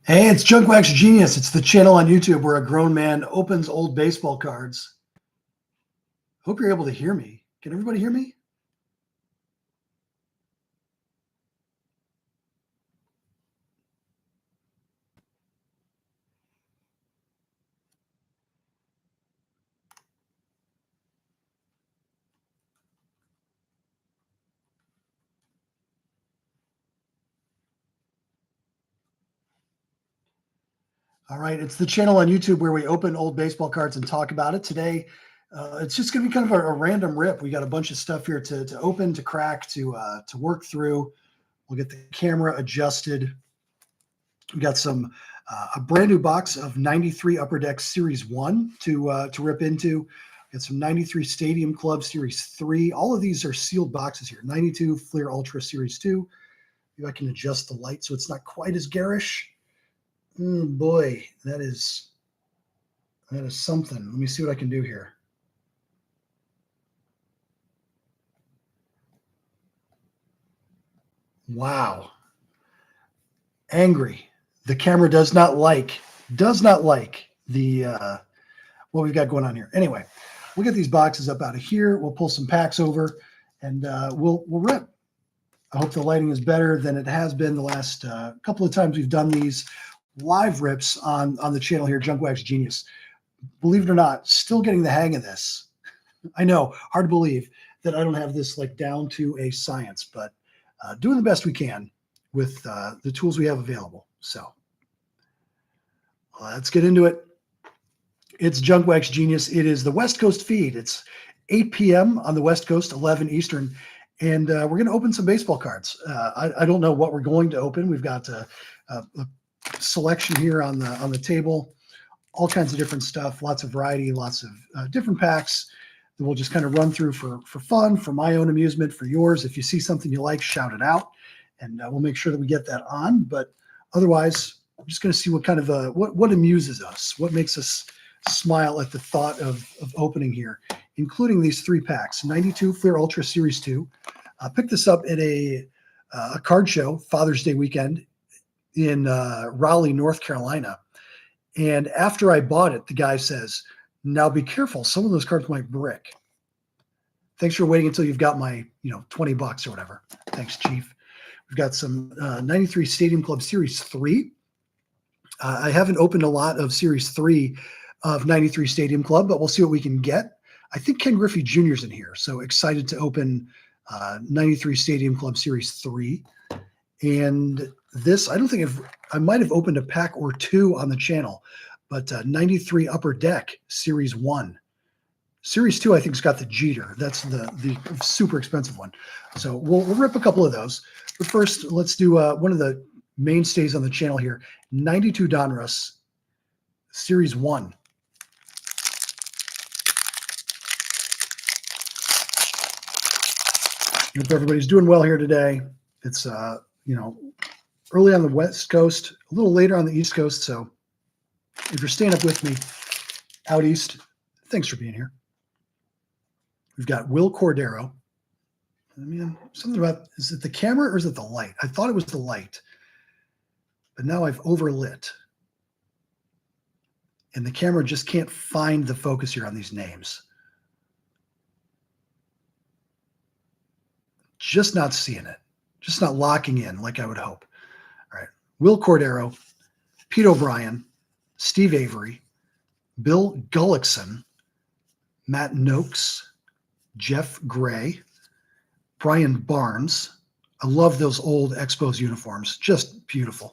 Hey, it's junkwaxgenius. It's the channel on YouTube where a grown man opens old baseball cards. Hope you're able to hear me. Can everybody hear me? All right, it's the channel on YouTube where we open old baseball cards and talk about it. Today, it's just going to be kind of a random rip. We got a bunch of stuff here to open, to crack, to work through. We'll get the camera adjusted. We got a brand new box of 93 Upper Deck Series 1 to rip into. Got some 93 Stadium Club Series 3. All of these are sealed boxes here. 92 Fleer Ultra Series 2. Maybe I can adjust the light so it's not quite as garish. Boy, that is something. Let me see what I can do here. Wow. Angry. The camera does not like the what we've got going on here. Anyway, we'll get these boxes up out of here. We'll pull some packs over, and we'll rip. I hope the lighting is better than it has been the last couple of times we've done these live rips on the channel here, junkwaxgenius. Believe it or not, still getting the hang of this. I know, hard to believe that I don't have this like down to a science, but doing the best we can with the tools we have available. So let's get into it. It's junkwaxgenius. It is the West Coast feed. It's 8 p.m. on the West Coast, 11 Eastern. And we're going to open some baseball cards. I don't know what we're going to open. We've got a selection here on the table, all kinds of different stuff, lots of variety, lots of different packs that we'll just kind of run through for fun, for my own amusement, for yours. If you see something you like, shout it out, and we'll make sure that we get that on. But otherwise, I'm just going to see what kind of what amuses us, what makes us smile at the thought of opening here, including these 3 packs. 92 Fleer Ultra Series 2. Picked this up at a card show, Father's Day weekend in Raleigh, North Carolina. And after I bought it, the guy says, "Now be careful. Some of those cards might brick. Thanks for waiting until you've got my, $20 or whatever." Thanks, Chief. We've got some 93 Stadium Club Series 3. I haven't opened a lot of Series 3 of 93 Stadium Club, but we'll see what we can get. I think Ken Griffey Jr. is in here, so excited to open 93 Stadium Club Series 3. And this, I don't think I might have opened a pack or 2 on the channel, but 93 Upper Deck Series 1. Series 2, I think, has got the Jeter. That's the super expensive one. So we'll rip a couple of those. But first, let's do one of the mainstays on the channel here, 92 Donruss Series 1. Hope everybody's doing well here today. It's early on the West Coast, a little later on the East Coast. So if you're staying up with me out east, thanks for being here. We've got Will Cordero. I mean, something about, is it the camera or is it the light? I thought it was the light, but now I've overlit. And the camera just can't find the focus here on these names. Just not seeing it. Just not locking in like I would hope. All right. Will Cordero, Pete O'Brien, Steve Avery, Bill Gullickson, Matt Noakes, Jeff Gray, Brian Barnes. I love those old Expos uniforms. Just beautiful.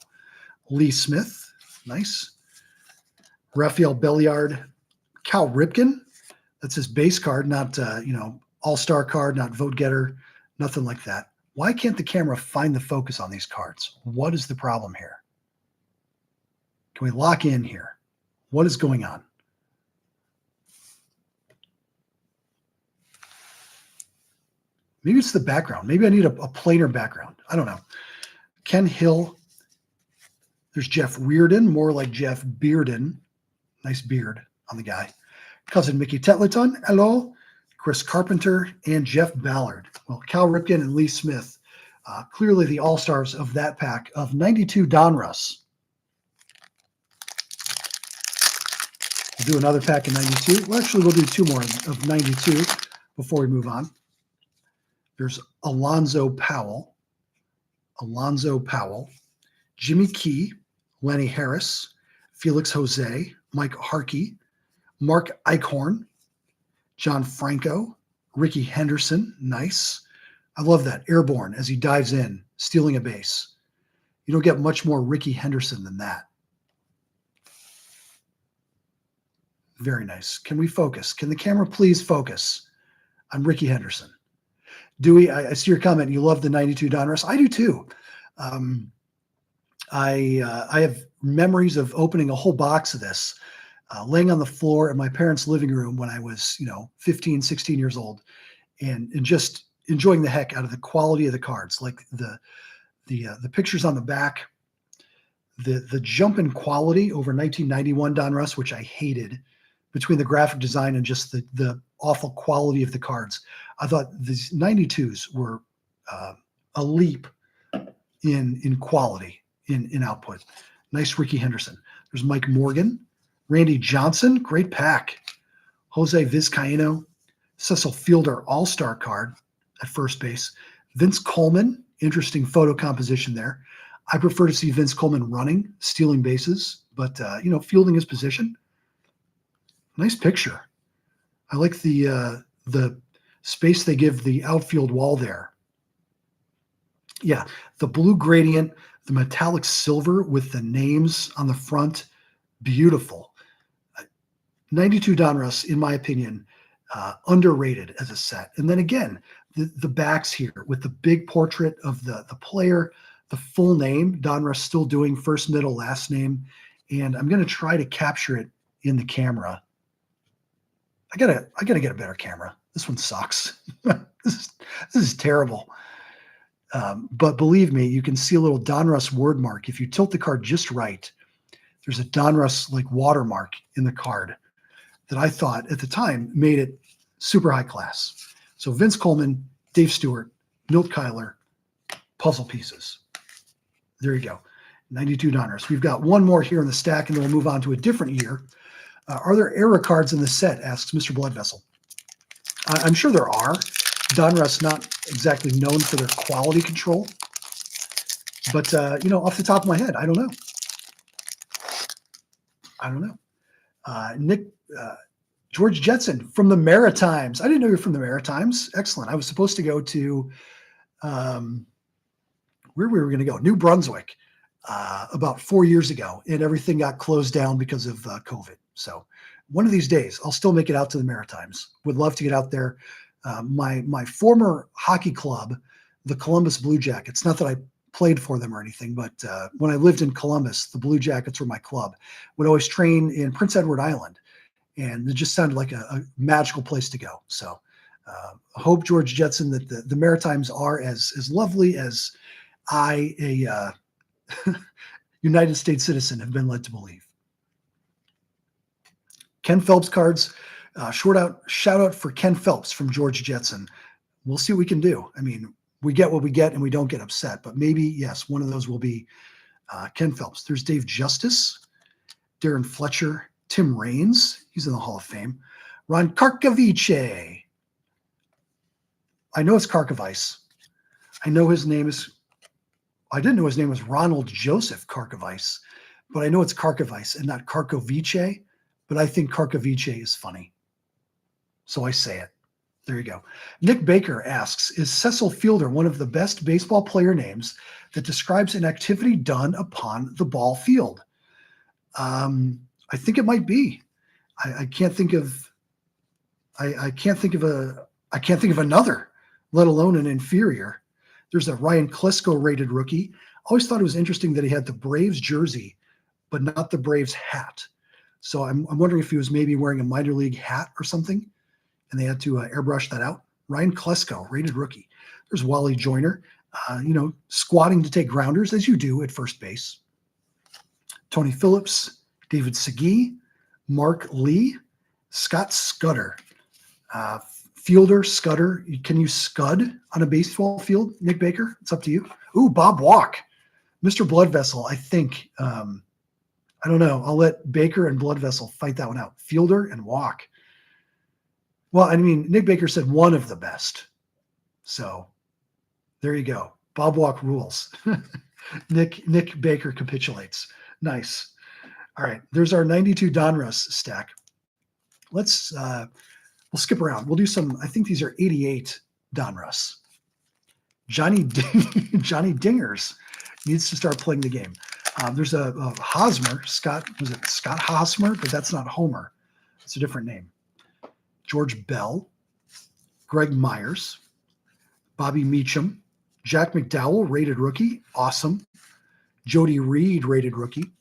Lee Smith. Nice. Rafael Belliard. Cal Ripken. That's his base card, not, all-star card, not vote getter, nothing like that. Why can't the camera find the focus on these cards? What is the problem here? Can we lock in here? What is going on? Maybe it's the background. Maybe I need a plainer background. I don't know. Ken Hill. There's Jeff Reardon, more like Jeff Bearden. Nice beard on the guy. Cousin Mickey Tet-lay-ton. Hello. Chris Carpenter and Jeff Ballard. Well, Cal Ripken and Lee Smith. Clearly the all-stars of that pack of 92 Donruss. We'll do another pack of 92. Well, actually, we'll do two more of 92 before we move on. There's Alonzo Powell, Jimmy Key, Lenny Harris, Felix Jose, Mike Harkey, Mark Eichhorn, John Franco, Ricky Henderson. Nice. I love that. Airborne as he dives in, stealing a base. You don't get much more Ricky Henderson than that. Very nice. Can we focus? Can the camera please focus on Ricky Henderson? Dewey, I see your comment. You love the 92 Donruss. I do too. I have memories of opening a whole box of this, laying on the floor in my parents' living room when I was, 15, 16 years old, and just enjoying the heck out of the quality of the cards, like the pictures on the back, the jump in quality over 1991 Donruss, which I hated, between the graphic design and just the awful quality of the cards. I thought these 92s were a leap in quality, in output. Nice Ricky Henderson. There's Mike Morgan, Randy Johnson, great pack. Jose Vizcaíno, Cecil Fielder All-Star card at first base. Vince Coleman, interesting photo composition there. I prefer to see Vince Coleman running, stealing bases, but fielding his position. Nice picture. I like the space they give the outfield wall there. Yeah, the blue gradient, the metallic silver with the names on the front, beautiful. 92 Donruss, in my opinion, underrated as a set. And then again, the backs here with the big portrait of the player, the full name, Donruss still doing first, middle, last name. And I'm going to try to capture it in the camera. I gotta get a better camera. This one sucks. This is terrible. But believe me, you can see a little Donruss word mark. If you tilt the card just right, there's a Donruss like watermark in the card that I thought at the time made it super high class. So Vince Coleman, Dave Stewart, Milt Kyler, puzzle pieces. There you go. 92 Donruss. We've got one more here in the stack, and then we'll move on to a different year. Are there error cards in the set, asks Mr. Bloodvessel. I'm sure there are. Donruss not exactly known for their quality control. But, off the top of my head, I don't know. George Jetson from the Maritimes. I didn't know you were from the Maritimes. Excellent. I was supposed to go to where we were going to go, New Brunswick, about 4 years ago, and everything got closed down because of COVID. So one of these days, I'll still make it out to the Maritimes. Would love to get out there. My former hockey club, the Columbus Blue Jackets, not that I played for them or anything, but when I lived in Columbus, the Blue Jackets were my club, would always train in Prince Edward Island. And it just sounded like a magical place to go. So I hope, George Jetson, that the Maritimes are as lovely as I, a United States citizen, have been led to believe. Ken Phelps cards, shout out for Ken Phelps from George Jetson. We'll see what we can do. I mean, we get what we get and we don't get upset, but maybe, yes, one of those will be Ken Phelps. There's Dave Justice, Darren Fletcher, Tim Raines. He's in the Hall of Fame. Ron Karkovice. I know it's Karkovice. I didn't know his name was Ronald Joseph Karkovice, but I know it's Karkovice and not Karkovice. But I think Karkovice is funny. So I say it. There you go. Nick Baker asks, is Cecil Fielder one of the best baseball player names that describes an activity done upon the ball field? I think it might be. I can't think of another, let alone an inferior. There's a Ryan Klesko rated rookie. Always thought it was interesting that he had the Braves jersey, but not the Braves hat. So I'm wondering if he was maybe wearing a minor league hat or something, and they had to airbrush that out. Ryan Klesko, rated rookie. There's Wally Joyner, squatting to take grounders, as you do at first base. Tony Phillips, David Segui, Mark Lee, Scott Scudder. Fielder, Scudder. Can you scud on a baseball field, Nick Baker? It's up to you. Ooh, Bob Walk. Mr. Bloodvessel, I think I don't know. I'll let Baker and Blood Vessel fight that one out. Fielder and Walk. Well, I mean, Nick Baker said one of the best. So there you go. Bob Walk rules. Nick Baker capitulates. Nice. All right. There's our 92 Donruss stack. Let's we'll skip around. We'll do some. I think these are 88 Donruss. Johnny Dingers needs to start playing the game. There's a Hosmer. Was it Scott Hosmer? But that's not Homer. It's a different name. George Bell, Greg Myers, Bobby Meacham, Jack McDowell, rated rookie. Awesome. Jody Reed, rated rookie.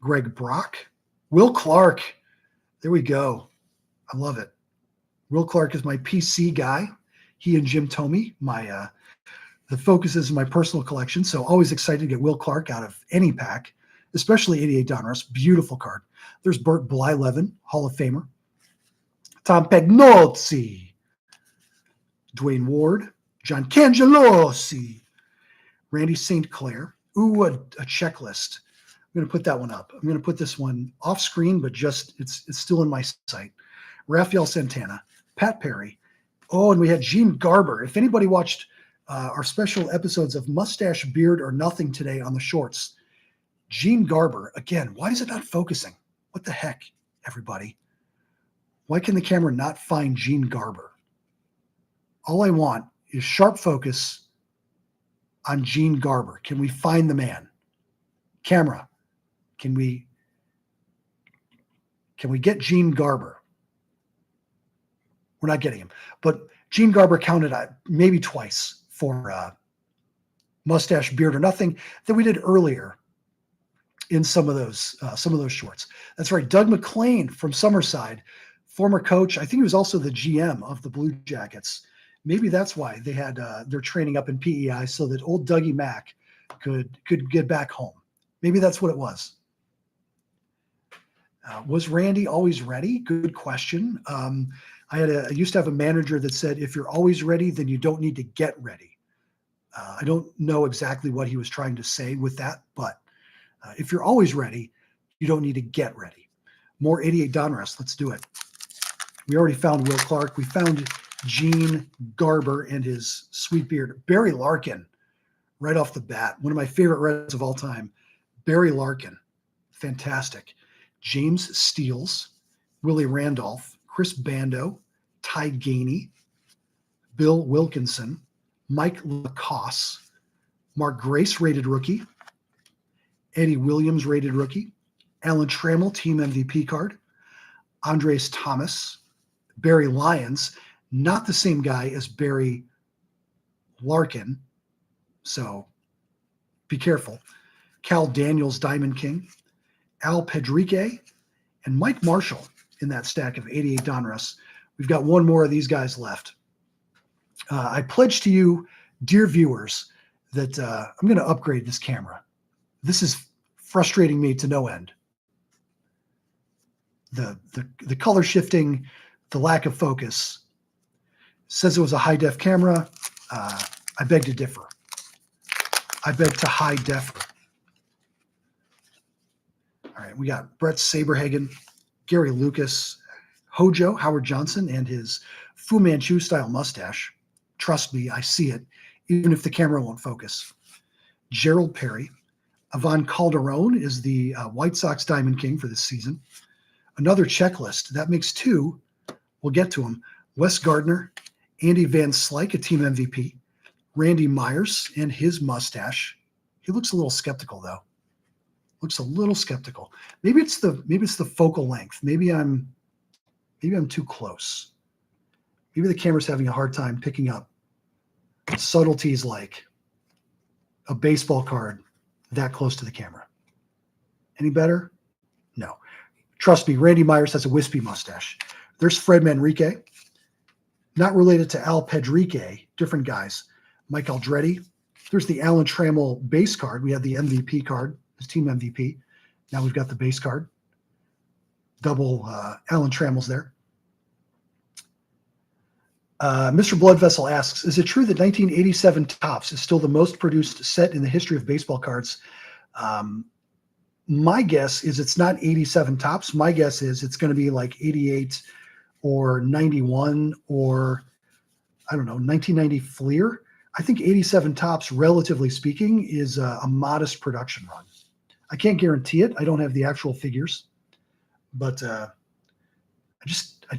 Greg Brock. Will Clark. There we go. I love it. Will Clark is my PC guy. He and Jim Thome, the focus is my personal collection. So always excited to get Will Clark out of any pack, especially 88 Donruss. Beautiful card. There's Bert Blyleven, Hall of Famer. Tom Pagnozzi, Dwayne Ward, John Cangelosi, Randy St. Clair. Ooh, a checklist. I'm going to put that one up. I'm going to put this one off screen, but just it's still in my sight. Rafael Santana, Pat Perry. Oh, and we had Gene Garber. If anybody watched our special episodes of Mustache, Beard, or Nothing today on the shorts, Gene Garber, again, why is it not focusing? What the heck, everybody? Why can the camera not find Gene Garber? All I want is sharp focus on Gene Garber. Can we find the man? Camera, can we get Gene Garber? We're not getting him. But Gene Garber counted maybe twice for Mustache, Beard, or Nothing that we did earlier in some of those shorts. That's right. Doug McClain from Summerside, former coach. I think he was also the GM of the Blue Jackets. Maybe that's why they had their training up in PEI so that old Dougie Mack could get back home. Maybe that's what it was. Was Randy always ready? Good question. I used to have a manager that said, if you're always ready, then you don't need to get ready. I don't know exactly what he was trying to say with that, but if you're always ready, you don't need to get ready. More 88 Donruss. Let's do it. We already found Will Clark. We found Gene Garber and his sweet beard. Barry Larkin, right off the bat. One of my favorite Reds of all time. Barry Larkin. Fantastic. James Steels, Willie Randolph, Chris Bando, Ty Gainey, Bill Wilkinson, Mike Lacoste, Mark Grace, rated rookie, Eddie Williams, rated rookie, Alan Trammell, team MVP card, Andres Thomas, Barry Lyons, not the same guy as Barry Larkin, so be careful. Cal Daniels, Diamond King, Al Pedrique, and Mike Marshall in that stack of 88 Donruss. We've got one more of these guys left. I pledge to you, dear viewers, that I'm going to upgrade this camera. This is frustrating me to no end. The color shifting, the lack of focus. Says it was a high-def camera. I beg to differ. I beg to high differ. All right, we got Brett Saberhagen, Gary Lucas, Hojo, Howard Johnson, and his Fu Manchu style mustache. Trust me, I see it, even if the camera won't focus. Gerald Perry. Ivan Calderon is the White Sox Diamond King for this season. Another checklist. That makes two. We'll get to them. Wes Gardner, Andy Van Slyke, a team MVP. Randy Myers and his mustache. He looks a little skeptical, though. Looks a little skeptical. Maybe it's the focal length. Maybe I'm too close. Maybe the camera's having a hard time picking up subtleties like a baseball card that close to the camera. Any better? No. Trust me, Randy Myers has a wispy mustache. There's Fred Manrique. Not related to Al Pedrique, different guys. Mike Aldretti. There's the Alan Trammell base card. We had the MVP card, his team MVP. Now we've got the base card. Double Alan Trammell's there. Mr. Blood Vessel asks, is it true that 1987 Topps is still the most produced set in the history of baseball cards? My guess is it's not 87 tops. My guess is it's going to be like 88 or 91 or I don't know, 1990 Fleer. I think 87 tops, relatively speaking, is a modest production run. I can't guarantee it. I don't have the actual figures, but I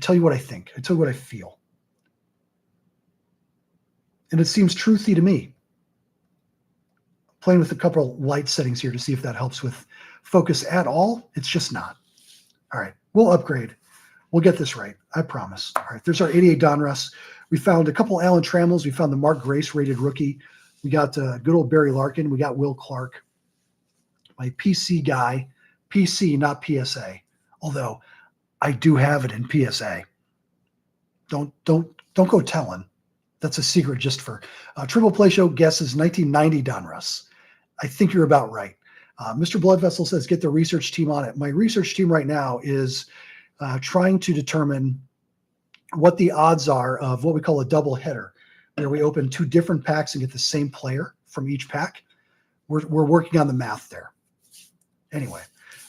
tell you what I think. I tell you what I feel. And it seems truthy to me. Playing with a couple of light settings here to see if that helps with focus at all. It's just not. All right, we'll upgrade. We'll get this right. I promise. All right, there's our 88 Donruss. We found a couple Alan Trammels. We found the Mark Grace rated rookie. We got good old Barry Larkin. We got Will Clark. My PC guy. PC, not PSA. Although I do have it in PSA. Don't go telling. That's a secret just for Triple Play Show guesses 1990 Donruss. I think you're about right. Mr. Blood Vessel says get the research team on it. My research team right now is trying to determine what the odds are of what we call a double header, where we open two different packs and get the same player from each pack. We're working on the math there. Anyway,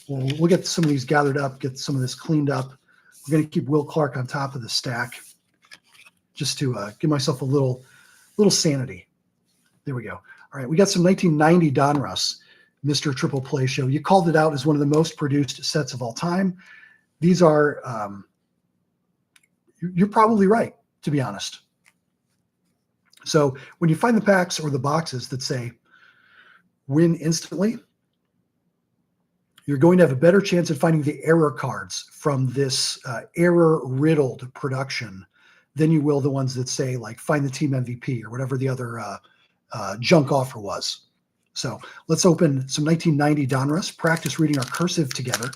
we'll get some of these gathered up, get some of this cleaned up. We're going to keep Will Clark on top of the stack just to give myself a little sanity. There we go. All right, we got some 1990 Donruss, Mr. Triple Play Show. You called it out as one of the most produced sets of all time. These are, you're probably right, to be honest. So when you find the packs or the boxes that say win instantly, you're going to have a better chance at finding the error cards from this error-riddled production than you will the ones that say, like, find the team MVP or whatever the other junk offer was. So let's open some 1990 Donruss, practice reading our cursive together.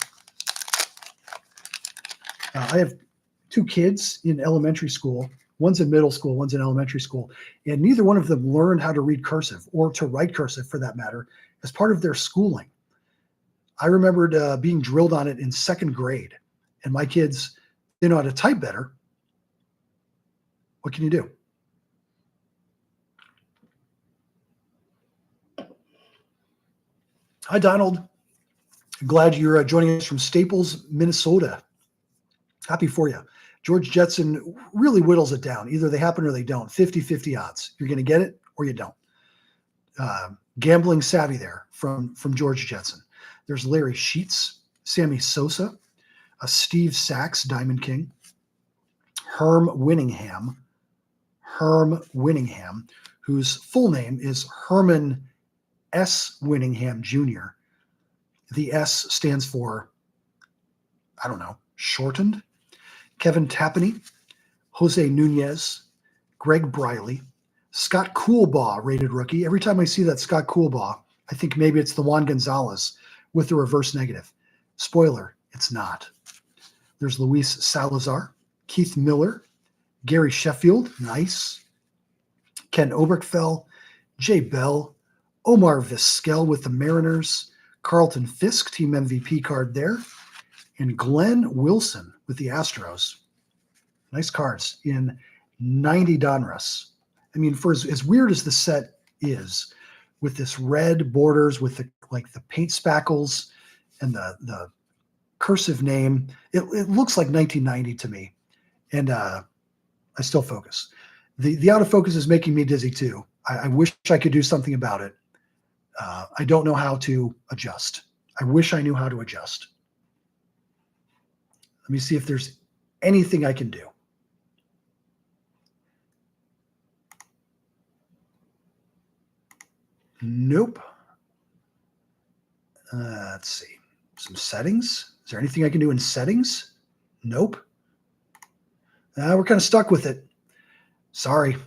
I have two kids in elementary school. One's in middle school, one's in elementary school, and neither one of them learned how to read cursive or to write cursive for that matter as part of their schooling. I remembered being drilled on it in second grade, and my kids, they know how to type better. What can you do? Hi, Donald. Glad you're joining us from Staples, Minnesota. Happy for you. George Jetson really whittles it down. Either they happen or they don't. 50-50 odds. You're going to get it or you don't. Gambling savvy there from George Jetson. There's Larry Sheets, Sammy Sosa, Steve Sachs, Diamond King, Herm Winningham, whose full name is Herman S. Winningham Jr. The S stands for, I don't know, shortened. Kevin Tapani, Jose Nunez, Greg Briley, Scott Coolbaugh, rated rookie. Every time I see that Scott Coolbaugh, I think maybe it's the Juan Gonzalez with the reverse negative. Spoiler, it's not. There's Luis Salazar, Keith Miller, Gary Sheffield, nice. Ken Oberkfell, Jay Bell, Omar Vizquel with the Mariners, Carlton Fisk, team MVP card there, and Glenn Wilson with the Astros. Nice cards in 90 Donruss. I mean, for as weird as the set is, with this red borders, with the paint spackles and the cursive name, it looks like 1990 to me. And I still focus. The out of focus is making me dizzy too. I wish I could do something about it. I don't know how to adjust. I wish I knew how to adjust. Let me see if there's anything I can do. Nope. Let's see. Some settings. Is there anything I can do in settings? Nope. We're kind of stuck with it. Sorry.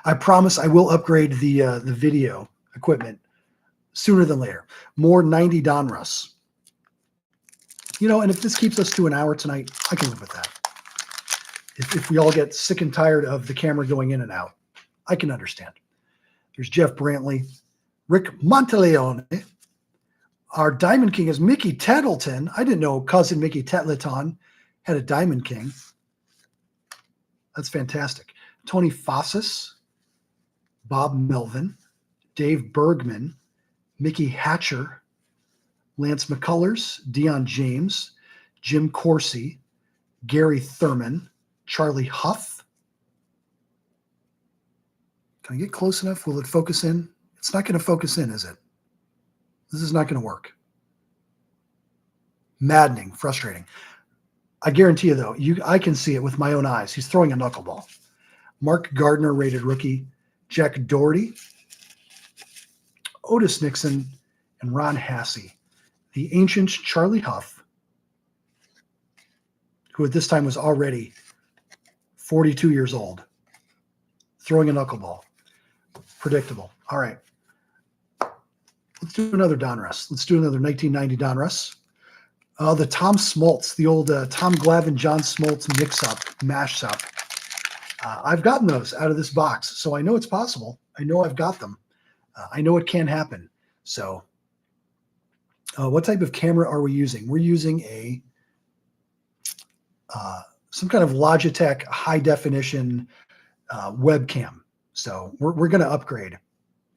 I promise I will upgrade the video equipment sooner than later. More 90 Donruss. You know, and if this keeps us to an hour tonight, I can live with that. If we all get sick and tired of the camera going in and out, I can understand. There's Jeff Brantley, Rick Monteleone. Our Diamond King is Mickey Tet-lay-ton. I didn't know cousin Mickey Tet-lay-ton had a Diamond King. That's fantastic. Tony Fossas, Bob Melvin, Dave Bergman, Mickey Hatcher, Lance McCullers, Deion James, Jim Corsi, Gary Thurman, Charlie Huff. Can I get close enough? Will it focus in? It's not going to focus in, is it? This is not going to work. Maddening, frustrating. I guarantee you, though, I can see it with my own eyes. He's throwing a knuckleball. Mark Gardner, rated rookie. Jack Doherty, Otis Nixon, and Ron Hassey. The ancient Charlie Huff, who at this time was already 42 years old, throwing a knuckleball. Predictable. All right. Let's do another Donruss. Let's do another 1990 Donruss. The Tom Smoltz, the old Tom Glavine, John Smoltz mix-up, mash-up. I've gotten those out of this box, so I know it's possible. I know I've got them. I know it can happen. So what type of camera are we using? We're using a some kind of Logitech high-definition webcam. So we're going to upgrade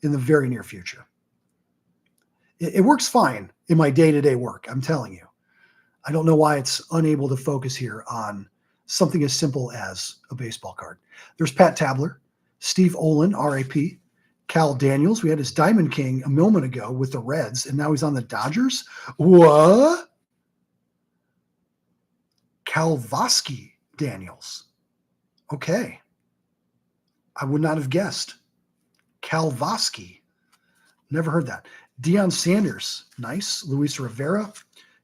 in the very near future. It works fine in my day-to-day work, I'm telling you. I don't know why it's unable to focus here on something as simple as a baseball card. There's Pat Tabler, Steve Olin, RAP, Cal Daniels. We had his Diamond King a moment ago with the Reds, and now he's on the Dodgers. What? Calvosky Daniels. Okay. I would not have guessed. Calvosky. Never heard that. Deion Sanders. Nice. Luis Rivera.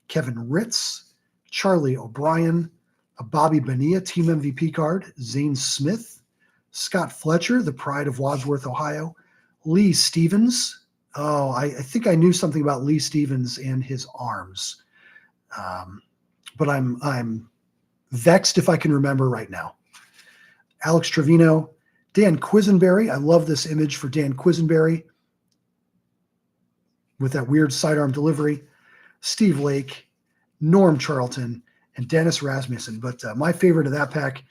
Kevin Ritz. Charlie O'Brien. A Bobby Bonilla team MVP card. Zane Smith. Scott Fletcher, the pride of Wadsworth, Ohio. Lee Stevens. Oh, I think I knew something about Lee Stevens and his arms. But I'm vexed if I can remember right now. Alex Trevino. Dan Quisenberry. I love this image for Dan Quisenberry with that weird sidearm delivery. Steve Lake, Norm Charlton, and Dennis Rasmussen. But my favorite of that pack,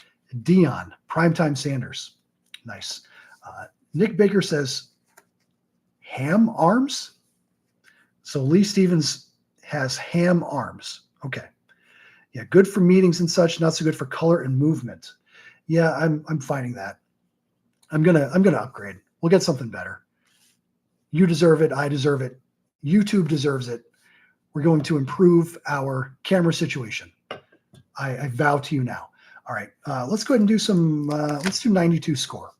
Deion, Primetime Sanders. Nice. Nick Baker says, ham arms? So Lee Stevens has ham arms. Okay. Yeah, good for meetings and such, not so good for color and movement. Yeah, I'm finding that. I'm gonna upgrade. We'll get something better. You deserve it. I deserve it. YouTube deserves it. We're going to improve our camera situation. I vow to you now. All right, let's go ahead and do some. Let's do 92 score.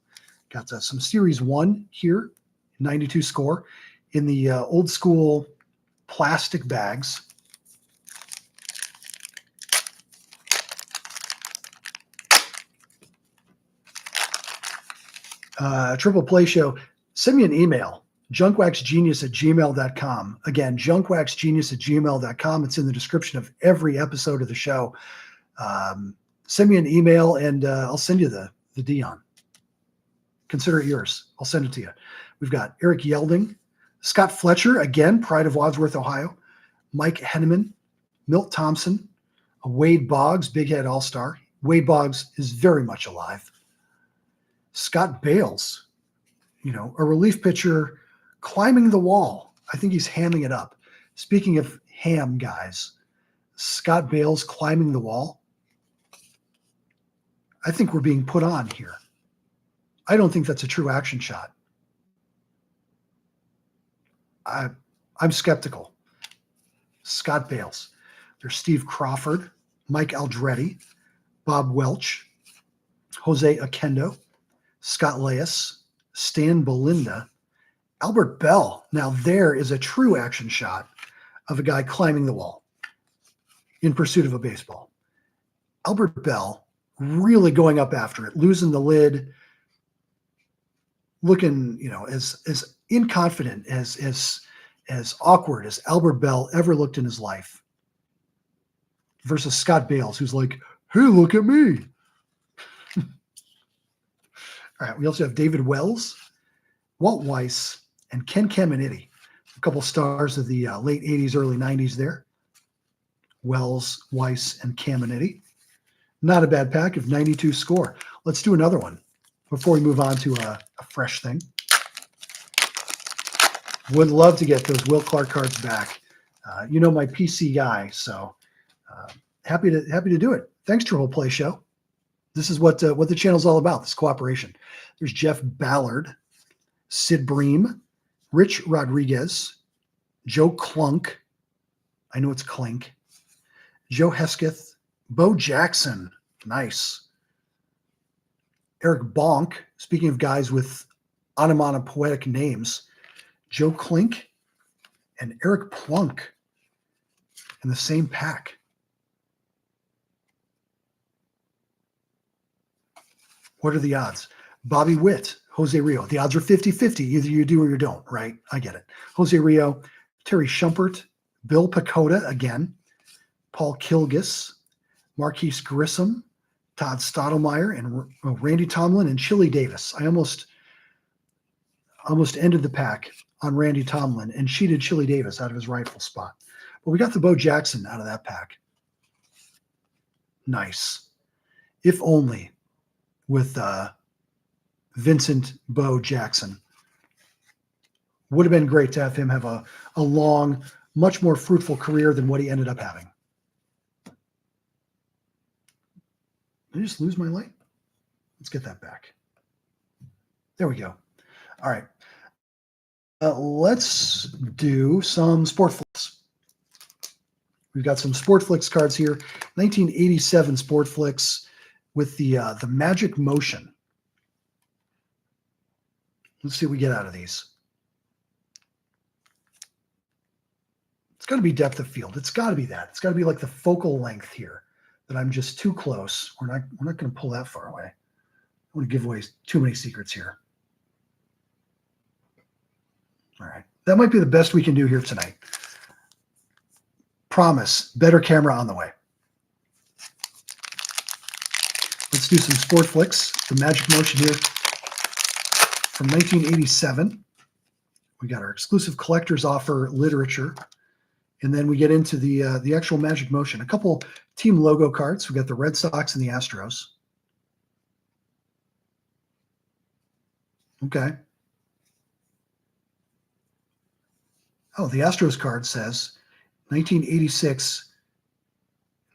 Got some Series 1 here, 92 score in the old school plastic bags. Triple Play Show, send me an email, junkwaxgenius@gmail.com. Again, junkwaxgenius@gmail.com. It's in the description of every episode of the show. Send me an email and I'll send you the Deion. Consider it yours. I'll send it to you. We've got Eric Yelding, Scott Fletcher, again, pride of Wadsworth, Ohio. Mike Henneman, Milt Thompson, Wade Boggs, Big Head All-Star. Wade Boggs is very much alive. Scott Bales, a relief pitcher climbing the wall. I think he's hamming it up. Speaking of ham guys, Scott Bales climbing the wall. I think we're being put on here. I don't think that's a true action shot. I'm skeptical. Scott Bales. There's Steve Crawford, Mike Aldretti, Bob Welch, Jose Akendo, Scott Leas, Stan Belinda, Albert Bell. Now there is a true action shot of a guy climbing the wall in pursuit of a baseball. Albert Bell really going up after it, losing the lid, looking, as inconfident, as awkward as Albert Bell ever looked in his life, versus Scott Bales, who's like, hey, look at me. All right, we also have David Wells, Walt Weiss, and Ken Caminiti, a couple stars of the late 80s, early 90s there. Wells, Weiss, and Caminiti. Not a bad pack of 92 score. Let's do another one before we move on to a fresh thing. Would love to get those Will Clark cards back. You know my PC guy, so happy to do it. Thanks, Triple Play Show. This is what the channel's all about. This cooperation. There's Jeff Ballard, Sid Bream, Rich Rodriguez, Joe Clunk. I know it's Clink. Joe Hesketh, Bo Jackson. Nice. Eric Bonk. Speaking of guys with onomatopoetic names, Joe Clink and Eric Plunk in the same pack. What are the odds? Bobby Witt, Jose Rio. The odds are 50-50. Either you do or you don't, right? I get it. Jose Rio, Terry Shumpert, Bill Pacoda again, Paul Kilgus, Marquise Grissom, Todd Stottlemyre, and Randy Tomlin and Chili Davis. I almost ended the pack on Randy Tomlin and cheated Chili Davis out of his rightful spot. But we got the Bo Jackson out of that pack. Nice. If only with Vincent Bo Jackson. Would have been great to have him have a long, much more fruitful career than what he ended up having. Did I just lose my light? Let's get that back. There we go. All right. Let's do some Sportflix. We've got some Sportflix cards here. 1987 Sportflix with the Magic Motion. Let's see what we get out of these. It's got to be depth of field. It's got to be that. It's got to be like the focal length here that I'm just too close. We're not going to pull that far away. I want to give away too many secrets here. All right. That might be the best we can do here tonight. Promise. Better camera on the way. Let's do some Sportflix. The Magic Motion here from 1987. We got our exclusive collector's offer literature. And then we get into the actual Magic Motion. A couple team logo cards. We got the Red Sox and the Astros. Okay. Oh, the Astros card says 1986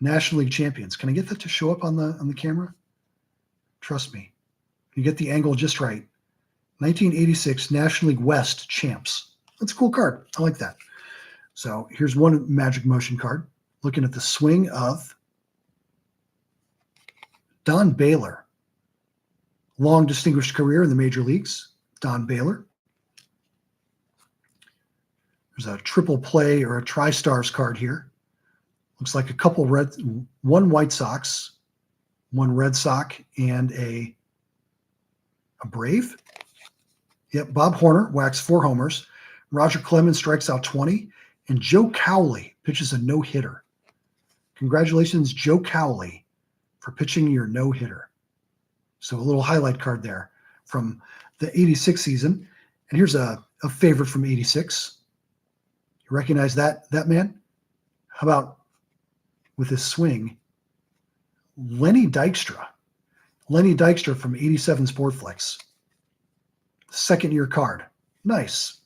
National League champions. Can I get that to show up on the camera? Trust me. You get the angle just right. 1986 National League West champs. That's a cool card. I like that. So here's one Magic Motion card. Looking at the swing of Don Baylor. Long distinguished career in the major leagues. Don Baylor. There's a triple play or a tri-stars card here. Looks like a couple one White Sox, one Red Sox, and a Brave. Yep, Bob Horner whacks 4 homers. Roger Clemens strikes out 20. And Joe Cowley pitches a no-hitter. Congratulations, Joe Cowley, for pitching your no-hitter. So a little highlight card there from the 86 season. And here's a favorite from 86. You recognize that man? How about with his swing, Lenny Dykstra. Lenny Dykstra from 87 Sportflix. Second-year card. Nice.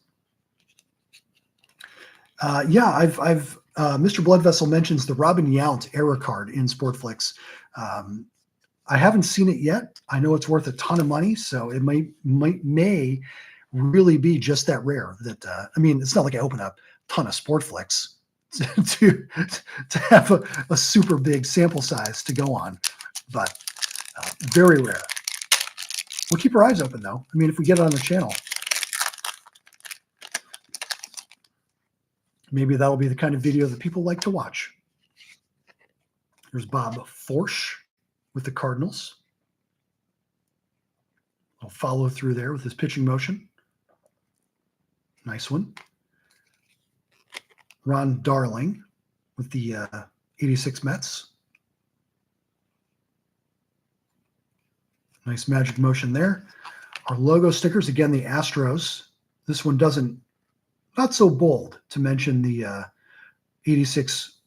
I've Mr. Bloodvessel mentions the Robin Yount era card in Sportflix. I haven't seen it yet. I know it's worth a ton of money, so it may really be just that rare. That I mean, it's not like I open up a ton of Sportflix to have a super big sample size to go on, but very rare. We'll keep our eyes open though. I mean, if we get it on the channel, maybe that'll be the kind of video that people like to watch. There's Bob Forsch with the Cardinals. I'll follow through there with his pitching motion. Nice one. Ron Darling with the 86 Mets. Nice Magic Motion there. Our logo stickers, again, the Astros. This one not so bold to mention the 86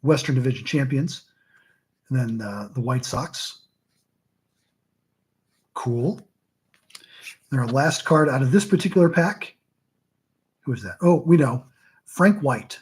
Western Division champions. And then the White Sox. Cool. And our last card out of this particular pack. Who is that? Oh, we know. Frank White.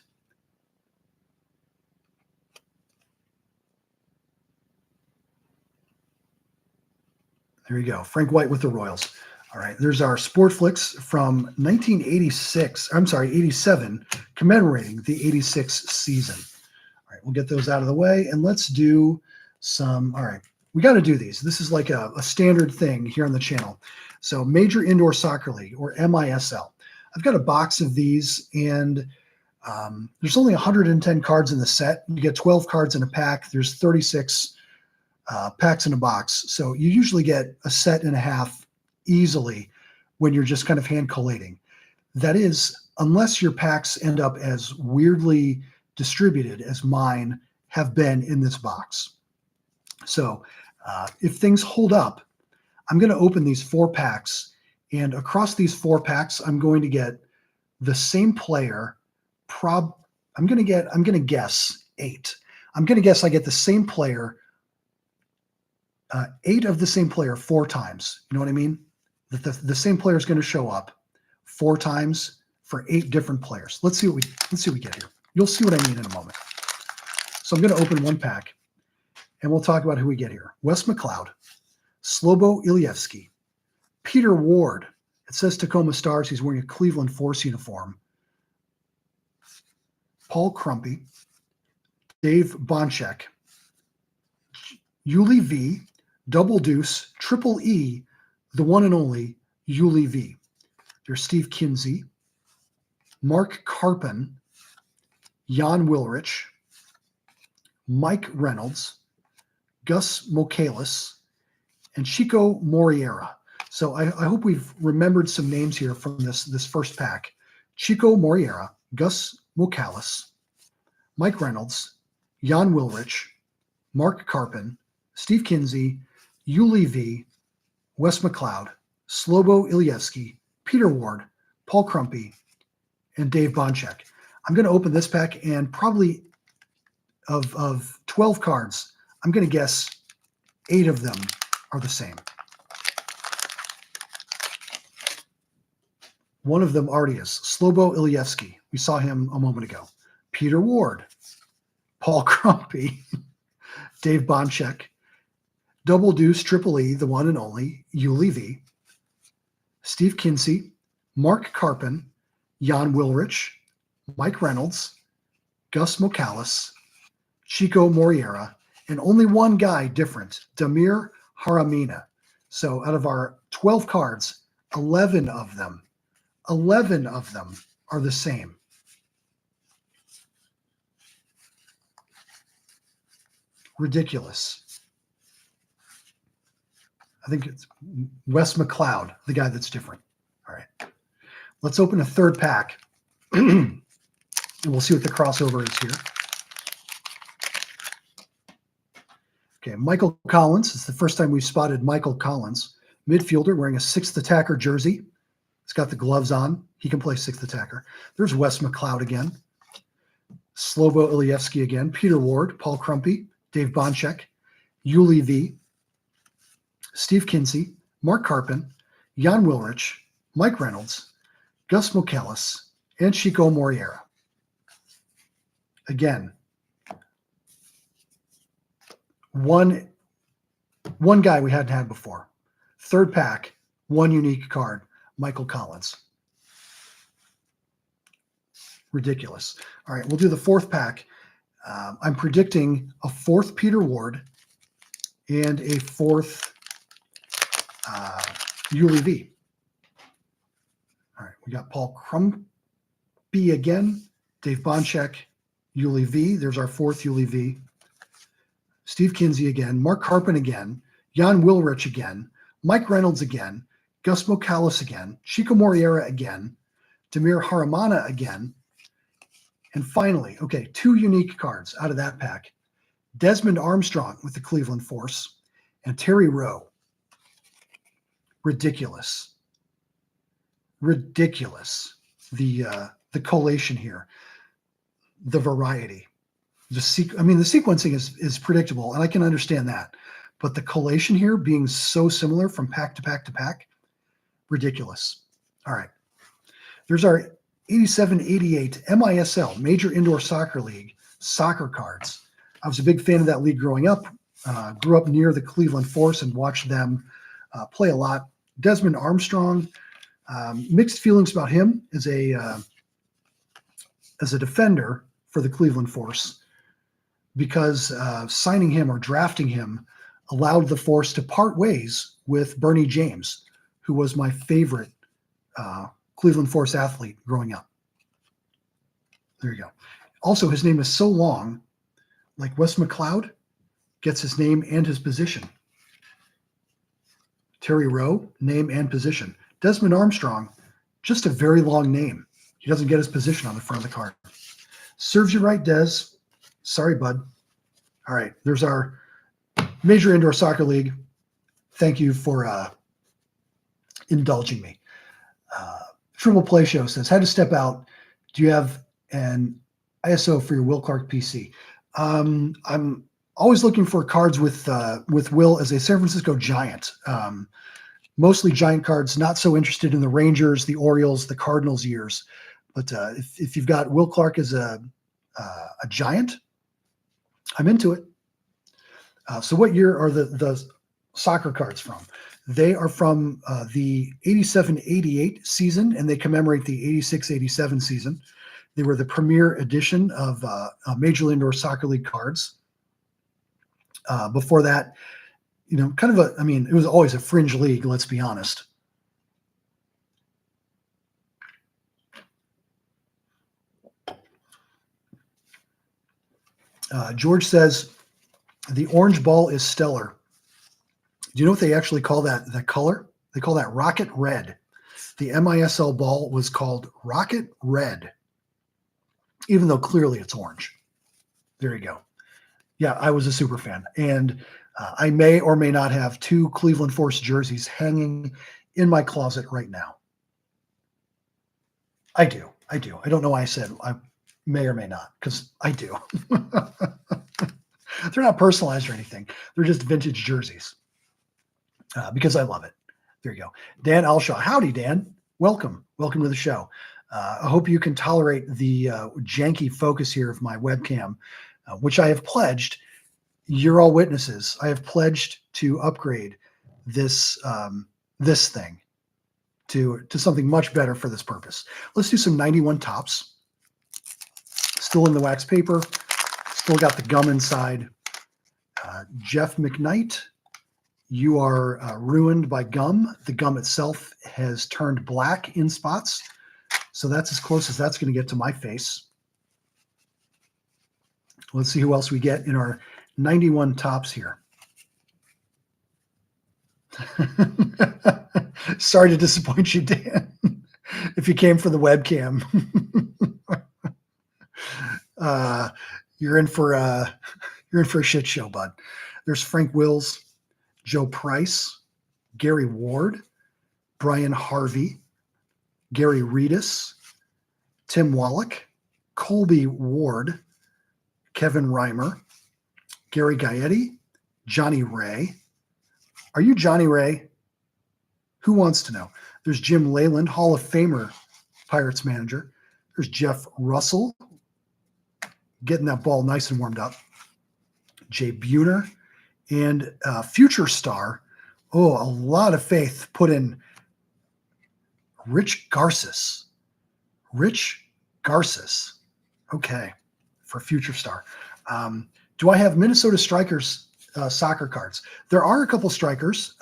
There you go. Frank White with the Royals. All right. There's our Sport Flicks from 1986. I'm sorry, 87, commemorating the 86 season. All right. We'll get those out of the way. And let's do some. All right. We got to do these. This is like a standard thing here on the channel. So Major Indoor Soccer League, or MISL. I've got a box of these, and there's only 110 cards in the set. You get 12 cards in a pack. There's 36 packs in a box. So you usually get a set and a half easily when you're just kind of hand collating. That is, unless your packs end up as weirdly distributed as mine have been in this box. So if things hold up, I'm going to open these 4 packs, and across these 4 packs, I'm going to get the same player. I'm going to guess 8. I'm going to guess I get the same player, 8 of the same player 4 times. You know what I mean? The same player is going to show up 4 times for 8 different players. Let's see what we get here. You'll see what I mean in a moment. So I'm going to open 1 pack, and we'll talk about who we get here. Wes McLeod, Slobo Ilievsky, Peter Ward. It says Tacoma Stars. He's wearing a Cleveland Force uniform. Paul Crumpy, Dave Bonchek, Yuli V, Double Deuce, Triple E, the one and only Yuli V. There's Steve Kinsey, Mark Carpin, Jan Wilrich, Mike Reynolds, Gus Mokalis, and Chico Moriera. So I hope we've remembered some names here from this first pack. Chico Moriera, Gus Mokalis, Mike Reynolds, Jan Wilrich, Mark Carpin, Steve Kinsey, Yuli V, Wes McLeod, Slobo Ilievsky, Peter Ward, Paul Crumpy, and Dave Bonchek. I'm going to open this pack, and probably of 12 cards, I'm going to guess 8 of them are the same. One of them already is. Slobo Ilievsky. We saw him a moment ago. Peter Ward, Paul Crumpy, Dave Bonchek, Double Deuce, Triple E, the one and only Yuli V, Steve Kinsey, Mark Carpin, Jan Wilrich, Mike Reynolds, Gus Mokalis, Chico Moriera, and only one guy different, Damir Haramina. So out of our 12 cards, 11 of them are the same. Ridiculous. I think it's Wes McLeod, the guy that's different. All right. Let's open a 3rd pack, and we'll see what the crossover is here. Okay, Michael Collins. It's the first time we've spotted Michael Collins. Midfielder wearing a 6th attacker jersey. He's got the gloves on. He can play 6th attacker. There's Wes McLeod again. Slobo Ilievsky again. Peter Ward, Paul Crumpy, Dave Bonchek, Yuli V, Steve Kinsey, Mark Carpin, Jan Wilrich, Mike Reynolds, Gus Mokalis, and Chico Moriera. Again, one guy we hadn't had before. 3rd pack, 1 unique card, Michael Collins. Ridiculous. All right, we'll do the 4th pack. I'm predicting a 4th Peter Ward and a 4th Yuli V. All right, we got Paul Crumpy again, Dave Bonchek, Yuli V. There's our 4th Yuli V. Steve Kinsey again, Mark Carpin again, Jan Wilrich again, Mike Reynolds again, Gus Mokalis again, Chico Moriera again, Damir Haramana again, and finally, okay, 2 unique cards out of that pack. Desmond Armstrong with the Cleveland Force and Terry Rowe. Ridiculous. Ridiculous. The collation here. The variety. The sequencing is predictable, and I can understand that. But the collation here being so similar from pack to pack to pack, ridiculous. All right. There's our 87-88 MISL, Major Indoor Soccer League, soccer cards. I was a big fan of that league growing up. Grew up near the Cleveland Force and watched them play a lot. Desmond Armstrong, mixed feelings about him as a defender for the Cleveland Force, because signing him or drafting him allowed the Force to part ways with Bernie James, who was my favorite Cleveland Force athlete growing up. There you go. Also, his name is so long, like Wes McLeod gets his name and his position. Terry Rowe, name and position. Desmond Armstrong, just a very long name. He doesn't get his position on the front of the card. Serves you right, Des. Sorry, bud. All right, there's our Major Indoor Soccer League. Thank you for indulging me. Triple Play Show says, had to step out. Do you have an ISO for your Will Clark PC? I'm always looking for cards with Will as a San Francisco Giant. Mostly Giant cards, not so interested in the Rangers, the Orioles, the Cardinals years. But if you've got Will Clark as a Giant, I'm into it. So what year are the soccer cards from? They are from the 87-88 season, and they commemorate the 86-87 season. They were the premier edition of Major League Indoor Soccer League cards. Before that, it was always a fringe league, let's be honest. George says, the orange ball is stellar. Do you know what they actually call that color? They call that rocket red. The MISL ball was called rocket red, even though clearly it's orange. There you go. Yeah, I was a super fan. And I may or may not have 2 Cleveland Force jerseys hanging in my closet right now. I do. I don't know why I said I may or may not, because I do. They're not personalized or anything. They're just vintage jerseys because I love it. There you go. Dan Alshaw. Howdy, Dan. Welcome. Welcome to the show. I hope you can tolerate the janky focus here of my webcam, which I have pledged. You're all witnesses. I have pledged to upgrade this this thing to something much better for this purpose. Let's do some 91 tops. Still in the wax paper. Still got the gum inside. Jeff McKnight, you are ruined by gum. The gum itself has turned black in spots. So that's as close as that's going to get to my face. Let's see who else we get in our 91 tops here. Sorry to disappoint you, Dan. If you came for the webcam, you're in for a shit show, bud. There's Frank Wills, Joe Price, Gary Ward, Brian Harvey, Gary Reedus, Tim Wallach, Colby Ward, Kevin Reimer, Gary Gaetti, Johnny Ray. Are you Johnny Ray? Who wants to know? There's Jim Leyland, Hall of Famer Pirates manager. There's Jeff Russell, getting that ball nice and warmed up. Jay Buhner and future star. Oh, a lot of faith put in Rich Garces. Rich Garces. Okay, for future star. Do I have Minnesota Strikers soccer cards? There are a couple strikers.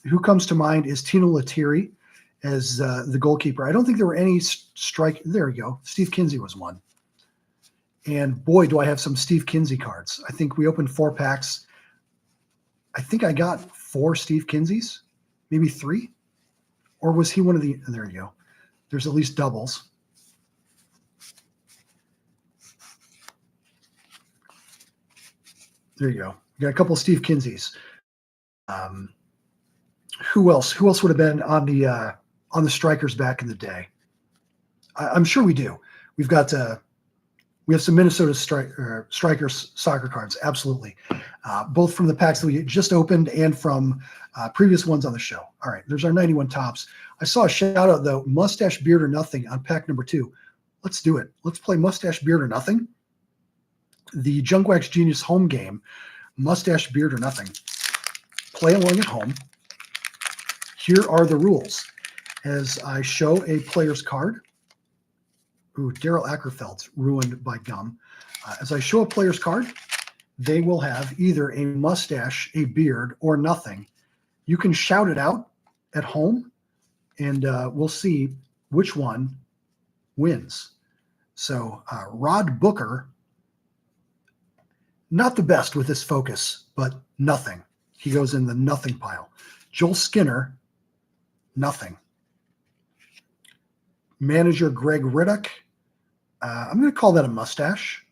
Who comes to mind is Tino Lettieri as the goalkeeper. I don't think there were any strike. There we go. Steve Kinsey was one. And boy, do I have some Steve Kinsey cards. I think we opened 4 packs. I think I got 4 Steve Kinseys, maybe 3. Or was he one of the, there you go. There's at least doubles. There you go. You got a couple of Steve Kinseys. Who else? Who else would have been on the strikers back in the day? I'm sure we do. We've got we have some Minnesota strikers soccer cards, absolutely, both from the packs that we just opened and from previous ones on the show. All right, there's our 91 tops. I saw a shout out though, Mustache Beard or Nothing on pack number 2. Let's do it. Let's play Mustache Beard or Nothing. The Junkwaxgenius home game, Mustache Beard or Nothing. play along at home. Here are the rules. As I show a player's card, ooh, Daryl Ackerfeld's ruined by gum. As I show a player's card, they will have either a mustache, a beard, or nothing. You can shout it out at home, and we'll see which one wins. So Rod Booker, not the best with this focus, but nothing. He goes in the nothing pile. Joel Skinner, nothing. Manager Greg Riddick, I'm going to call that a mustache.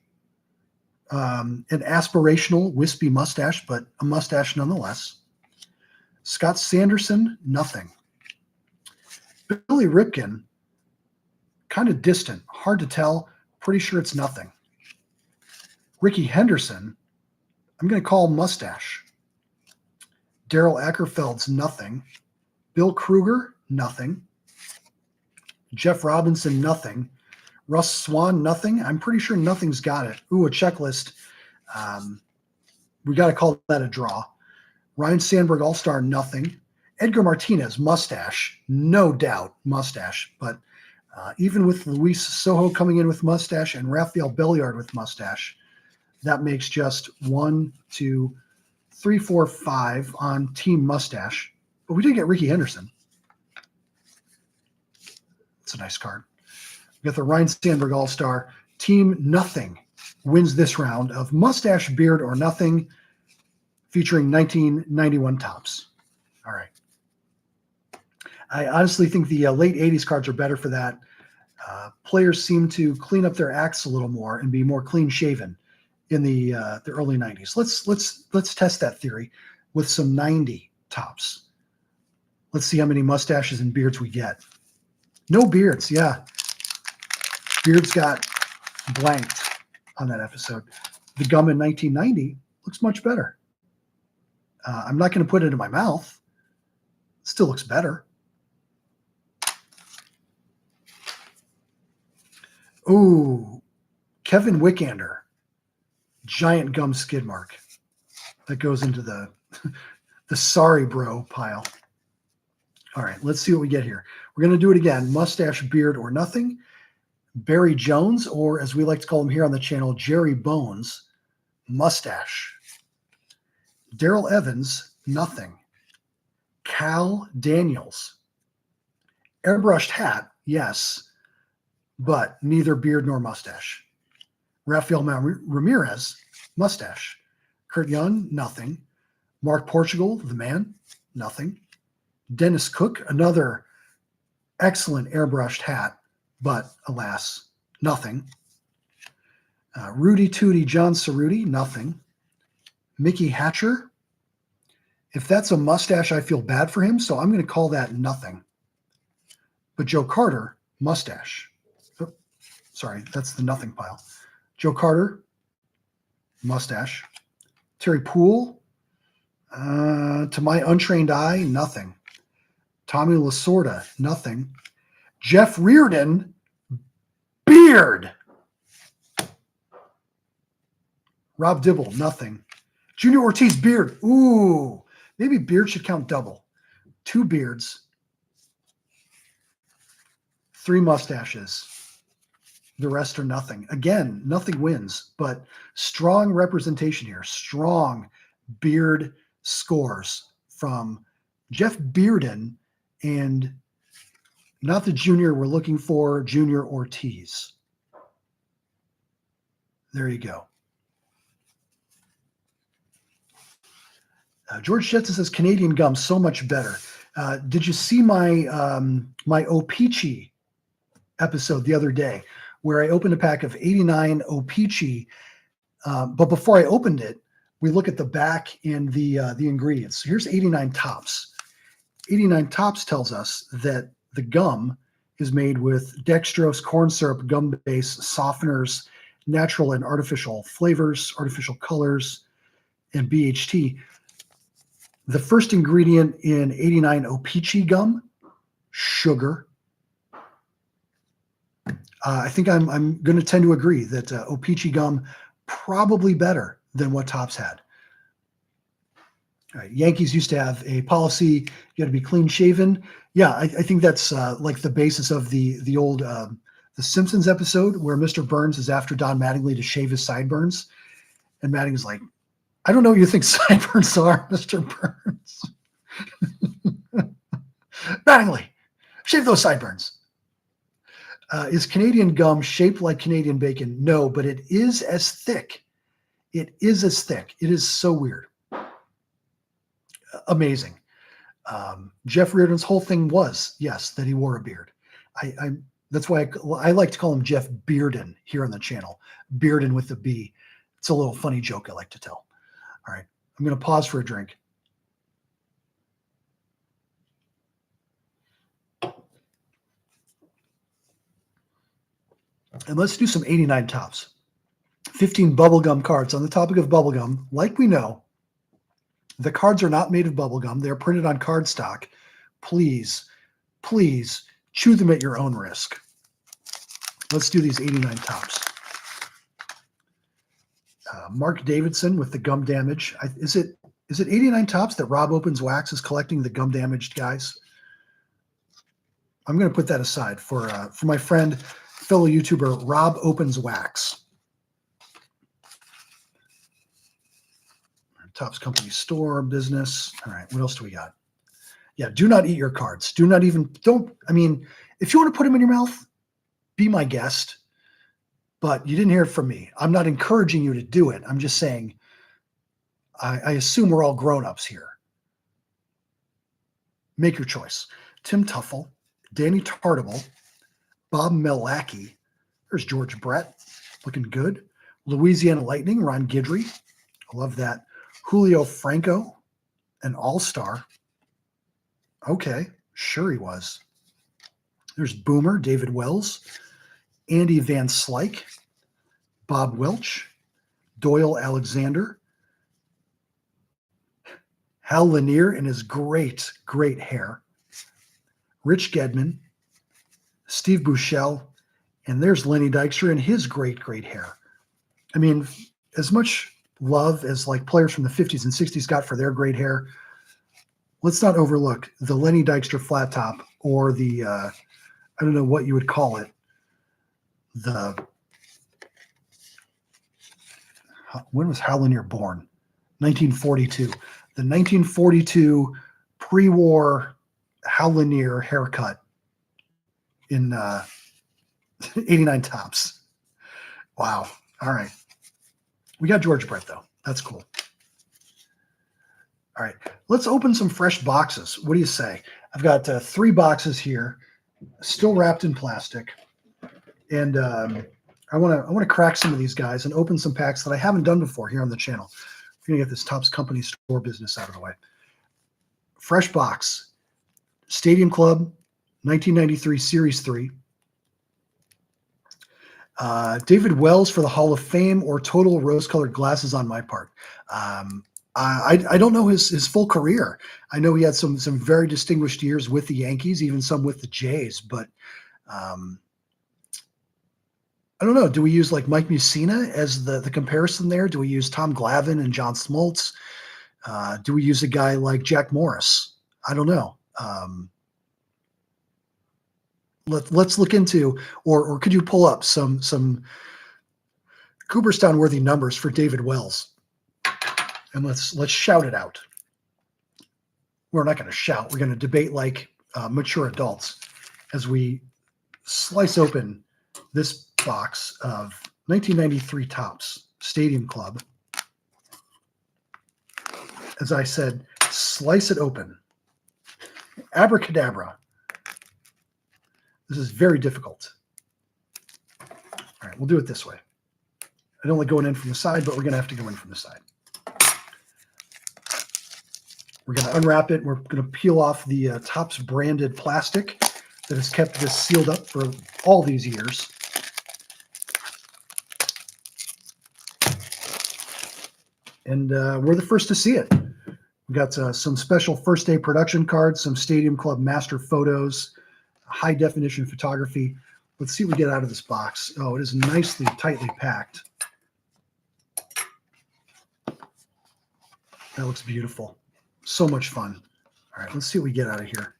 An aspirational, wispy mustache, but a mustache nonetheless. Scott Sanderson, nothing. Billy Ripken, kind of distant, hard to tell. Pretty sure it's nothing. Ricky Henderson, I'm going to call mustache. Daryl Ackerfeld's nothing. Bill Kruger, nothing. Jeff Robinson, nothing. Russ Swan, nothing. I'm pretty sure nothing's got it. Ooh, a checklist. We got to call that a draw. Ryan Sandberg, All-Star, nothing. Edgar Martinez, mustache. No doubt, mustache. But even with Luis Sojo coming in with mustache and Rafael Belliard with mustache, that makes just 1, 2, 3, 4, 5 on Team Mustache. But we did get Ricky Henderson. It's a nice card. We got the Ryan Sandberg All-Star. Team Nothing wins this round of Mustache, Beard, or Nothing, featuring 1991 tops. All right. I honestly think the late 80s cards are better for that. Players seem to clean up their acts a little more and be more clean-shaven in the early 90s. Let's test that theory with some 90 tops. Let's see how many mustaches and beards we get. No beards, yeah. Beards got blanked on that episode. The gum in 1990 looks much better. I'm not going to put it in my mouth. It still looks better. Ooh, Kevin Wickander, giant gum skid mark. That goes into the sorry bro pile. All right, let's see what we get here. We're going to do it again. Mustache, beard, or nothing. Barry Jones, or as we like to call him here on the channel, Jerry Bones, mustache. Daryl Evans, nothing. Cal Daniels, airbrushed hat, yes, but neither beard nor mustache. Rafael Ramirez, mustache. Kurt Young, nothing. Mark Portugal, the man, nothing. Dennis Cook, another excellent airbrushed hat, but alas, nothing. Rudy Tooty John Cerruti, nothing. Mickey Hatcher, if that's a mustache, I feel bad for him, so I'm going to call that nothing. But Joe Carter, mustache. Oh, sorry, that's the nothing pile. Joe Carter, mustache. Terry Poole, to my untrained eye, nothing. Tommy Lasorda, nothing. Jeff Reardon, beard. Rob Dibble, nothing. Junior Ortiz, beard. Ooh, maybe beard should count double. 2 beards, 3 mustaches. The rest are nothing. Again, nothing wins, but strong representation here. Strong beard scores from Jeff Bearden and not the junior we're looking for, Junior Ortiz. There you go. George Jetson says Canadian gum so much better. Did you see my my O-Pee-Chee episode the other day where I opened a pack of 89 O-Pee-Chee? But before I opened it, we look at the back and the ingredients. So here's 89 tops. 89 tops tells us that the gum is made with dextrose, corn syrup, gum base, softeners, natural and artificial flavors, artificial colors, and BHT. The first ingredient in 89 O-Pee-Chee gum, sugar. I think I'm going to tend to agree that O-Pee-Chee gum probably better than what Topps had. All right. Yankees used to have a policy, you had to be clean shaven. Yeah, I think that's like the basis of the old The Simpsons episode where Mr. Burns is after Don Mattingly to shave his sideburns. And Mattingly's like, I don't know what you think sideburns are, Mr. Burns. Mattingly, shave those sideburns. Is Canadian gum shaped like Canadian bacon? No, but it is as thick. It is as thick. It is so weird. Amazing. Jeff Reardon's whole thing was, yes, that he wore a beard. That's why I like to call him Jeff Bearden here on the channel. Bearden with the B. It's a little funny joke I like to tell. All right, I'm going to pause for a drink. And let's do some 89 tops. 15 bubblegum cards. On the topic of bubblegum, like we know, the cards are not made of bubblegum. They're printed on cardstock. Please, please chew them at your own risk. Let's do these 89 tops. Mark Davidson with the gum damage. Is it 89 tops that Rob Opens Wax is collecting the gum damaged guys? I'm going to put that aside for my friend, fellow YouTuber Rob Opens Wax. Topps Company Store business. All right, what else do we got? Yeah, do not eat your cards. If you want to put them in your mouth, be my guest. But you didn't hear it from me. I'm not encouraging you to do it. I'm just saying, I assume we're all grown-ups here. Make your choice. Tim Tuffle, Danny Tartable, Bob Melacki. There's George Brett, looking good. Louisiana Lightning, Ron Guidry. I love that. Julio Franco, an all-star. Okay, sure he was. There's Boomer, David Wells, Andy Van Slyke, Bob Welch, Doyle Alexander, Hal Lanier in his great, great hair, Rich Gedman, Steve Buechele, and there's Lenny Dykstra in his great, great hair. I mean, as much love as like players from the 50s and 60s got for their great hair, let's not overlook the Lenny Dykstra flat top or the, I don't know what you would call it, when was Hal Lanier born? 1942. The 1942 pre-war Hal Lanier haircut in 89 tops. Wow. All right. We got George Brett, though. That's cool. All right. Let's open some fresh boxes. What do you say? I've got 3 boxes here, still wrapped in plastic. And I want to crack some of these guys and open some packs that I haven't done before here on the channel. We're going to get this Topps Company Store business out of the way. Fresh box. Stadium Club, 1993 Series 3. David Wells for the Hall of Fame or total rose-colored glasses on my part. I don't know his full career. I know he had some very distinguished years with the Yankees, even some with the Jays, but I don't know. Do we use like Mike Mussina as the comparison there? Do we use Tom Glavine and John Smoltz? Do we use a guy like Jack Morris? I don't know. Let's look into, or could you pull up some Cooperstown worthy numbers for David Wells, and let's shout it out. We're not going to shout. We're going to debate like mature adults as we slice open this box of 1993 Topps Stadium Club. As I said, slice it open. Abracadabra. This is very difficult. All right, we'll do it this way. I don't like going in from the side, but we're going to have to go in from the side. We're going to unwrap it. We're going to peel off the Topps branded plastic that has kept this sealed up for all these years. And we're the first to see it. We've got some special first day production cards, some Stadium Club master photos, high definition photography. Let's see what we get out of this box. Oh, it is nicely, tightly packed. That looks beautiful. So much fun. All right, let's see what we get out of here.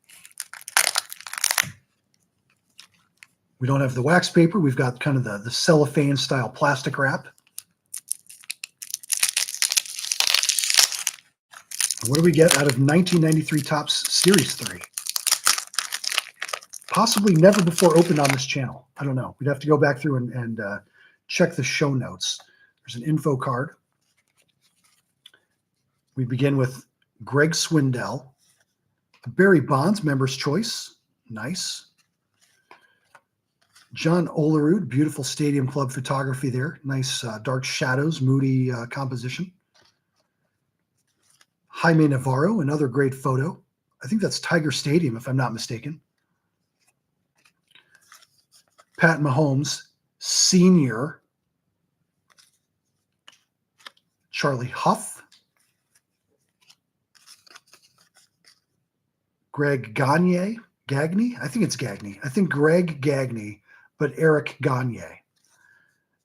We don't have the wax paper. We've got kind of the cellophane style plastic wrap. What do we get out of 1993 Topps Series 3? Possibly never before opened on this channel. I don't know. We'd have to go back through and check the show notes. There's an info card. We begin with Greg Swindell. Barry Bonds, Member's Choice. Nice. John Olerud, beautiful Stadium Club photography there. Nice dark shadows, moody composition. Jaime Navarro, another great photo. I think that's Tiger Stadium, if I'm not mistaken. Pat Mahomes, Sr. Charlie Huff. Greg Gagne. I think it's Gagne. I think Greg Gagne, but Eric Gagne.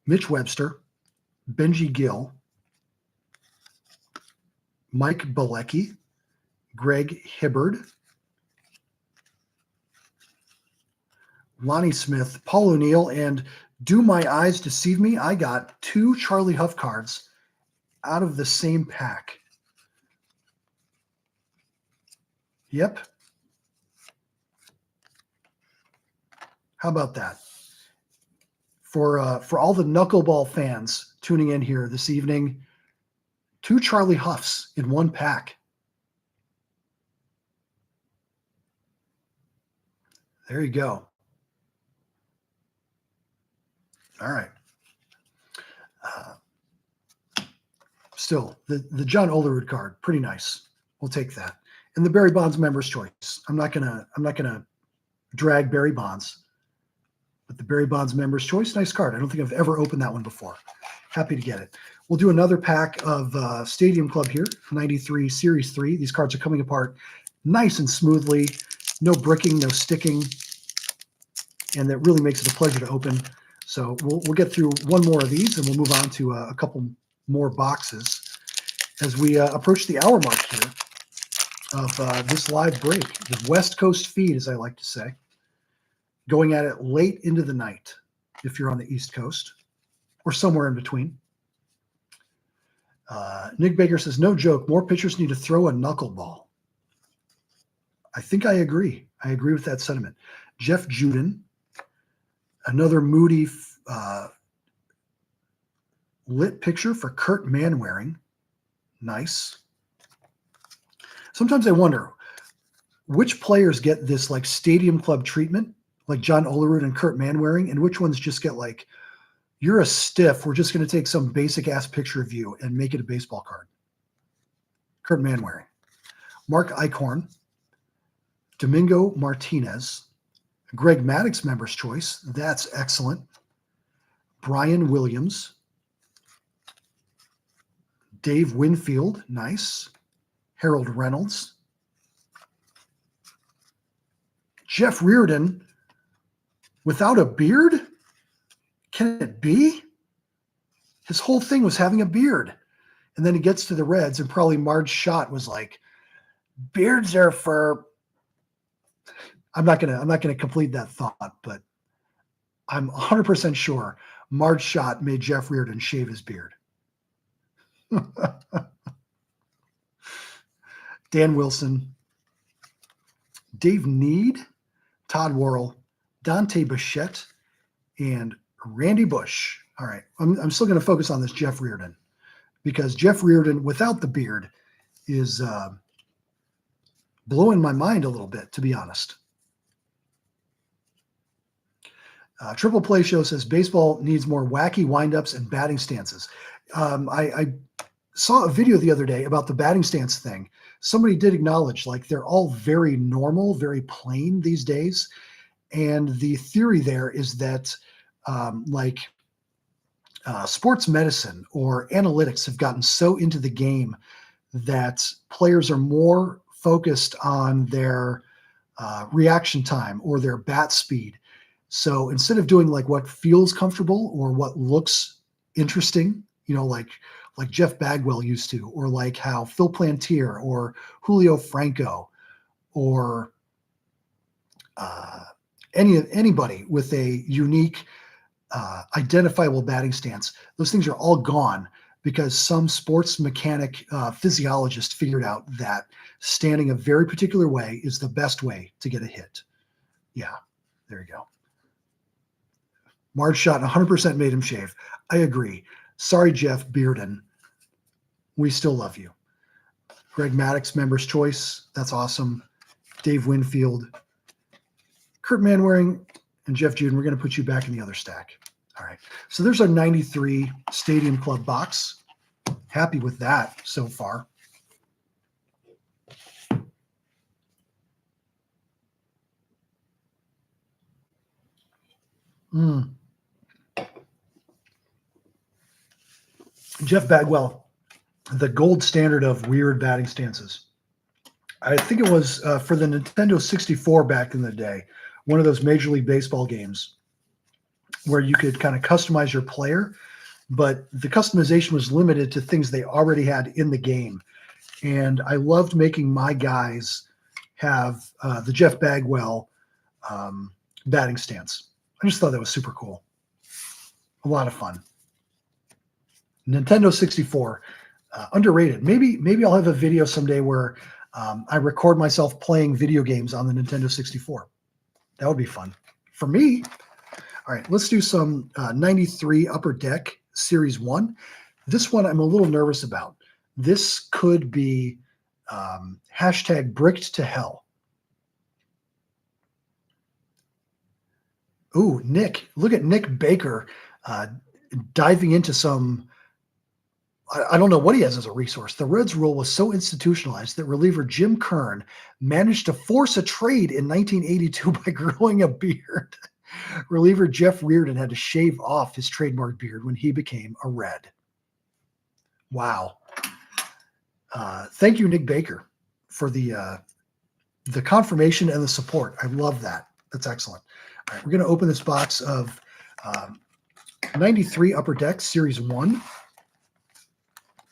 Mitch Webster. Benji Gill. Mike Bilecki, Greg Hibbard, Lonnie Smith, Paul O'Neill, and do my eyes deceive me? I got 2 Charlie Huff cards out of the same pack. Yep. How about that? For all the knuckleball fans tuning in here this evening, 2 Charlie Huffs in one pack. There you go. All right. Still, the John Olerud card, pretty nice. We'll take that. And the Barry Bonds Member's Choice. I'm not gonna drag Barry Bonds, but the Barry Bonds Member's Choice, nice card. I don't think I've ever opened that one before. Happy to get it. We'll do another pack of Stadium Club here, 93 Series 3. These cards are coming apart nice and smoothly. No bricking, no sticking. And that really makes it a pleasure to open. So we'll get through one more of these, and we'll move on to a couple more boxes as we approach the hour mark here of this live break. The West Coast feed, as I like to say. Going at it late into the night if you're on the East Coast, or somewhere in between. Nick Baker says, no joke, more pitchers need to throw a knuckleball. I think I agree. I agree with that sentiment. Jeff Juden, another moody lit picture for Kurt Manwaring. Nice. Sometimes I wonder which players get this like Stadium Club treatment, like John Olerud and Kurt Manwaring, and which ones just get like, you're a stiff. We're just going to take some basic ass picture of you and make it a baseball card. Kurt Manwaring. Mark Eichhorn. Domingo Martinez. Greg Maddux Member's Choice. That's excellent. Brian Williams. Dave Winfield. Nice. Harold Reynolds. Jeff Reardon. Without a beard? Can it be? His whole thing was having a beard. And then he gets to the Reds, and probably Marge Schott was like, beards are for... I'm not gonna complete that thought, but I'm 100% sure Marge Schott made Jeff Reardon shave his beard. Dan Wilson, Dave Need, Todd Worrell, Dante Bichette, and Randy Bush. All right, I'm still going to focus on this Jeff Reardon, because Jeff Reardon without the beard is blowing my mind a little bit, to be honest. Triple Play Show says baseball needs more wacky windups and batting stances. I saw a video the other day about the batting stance thing. Somebody did acknowledge, like, they're all very normal, very plain these days. And the theory there is that sports medicine or analytics have gotten so into the game that players are more focused on their reaction time or their bat speed. So instead of doing like what feels comfortable or what looks interesting like Jeff Bagwell used to, or like how Phil Plantier or Julio Franco or anybody with a unique, identifiable batting stance. Those things are all gone because some sports mechanic physiologist figured out that standing a very particular way is the best way to get a hit. Yeah, there you go. Marge shot 100% made him shave. I agree. Sorry, Jeff Bearden. We still love you. Greg Maddox, member's choice. That's awesome. Dave Winfield. Kurt Manwaring and Jeff Juden, we're going to put you back in the other stack. All right. So there's our 93 Stadium Club box. Happy with that so far. Jeff Bagwell, the gold standard of weird batting stances. I think it was for the Nintendo 64 back in the day, one of those Major League Baseball games where you could kind of customize your player, but the customization was limited to things they already had in the game. And I loved making my guys have the Jeff Bagwell batting stance. I just thought that was super cool. A lot of fun. Nintendo 64, underrated. Maybe I'll have a video someday where I record myself playing video games on the Nintendo 64. That would be fun for me. All right, let's do some 93 Upper Deck Series 1. This one I'm a little nervous about. This could be hashtag bricked to hell. Ooh, Nick. Look at Nick Baker diving into some, I don't know what he has as a resource. The Reds rule was so institutionalized that reliever Jim Kern managed to force a trade in 1982 by growing a beard. Reliever Jeff Reardon had to shave off his trademark beard when he became a Red. Wow. Thank you, Nick Baker, for the confirmation and the support. I love that. That's excellent. All right, we're going to open this box of 93 Upper Deck Series 1.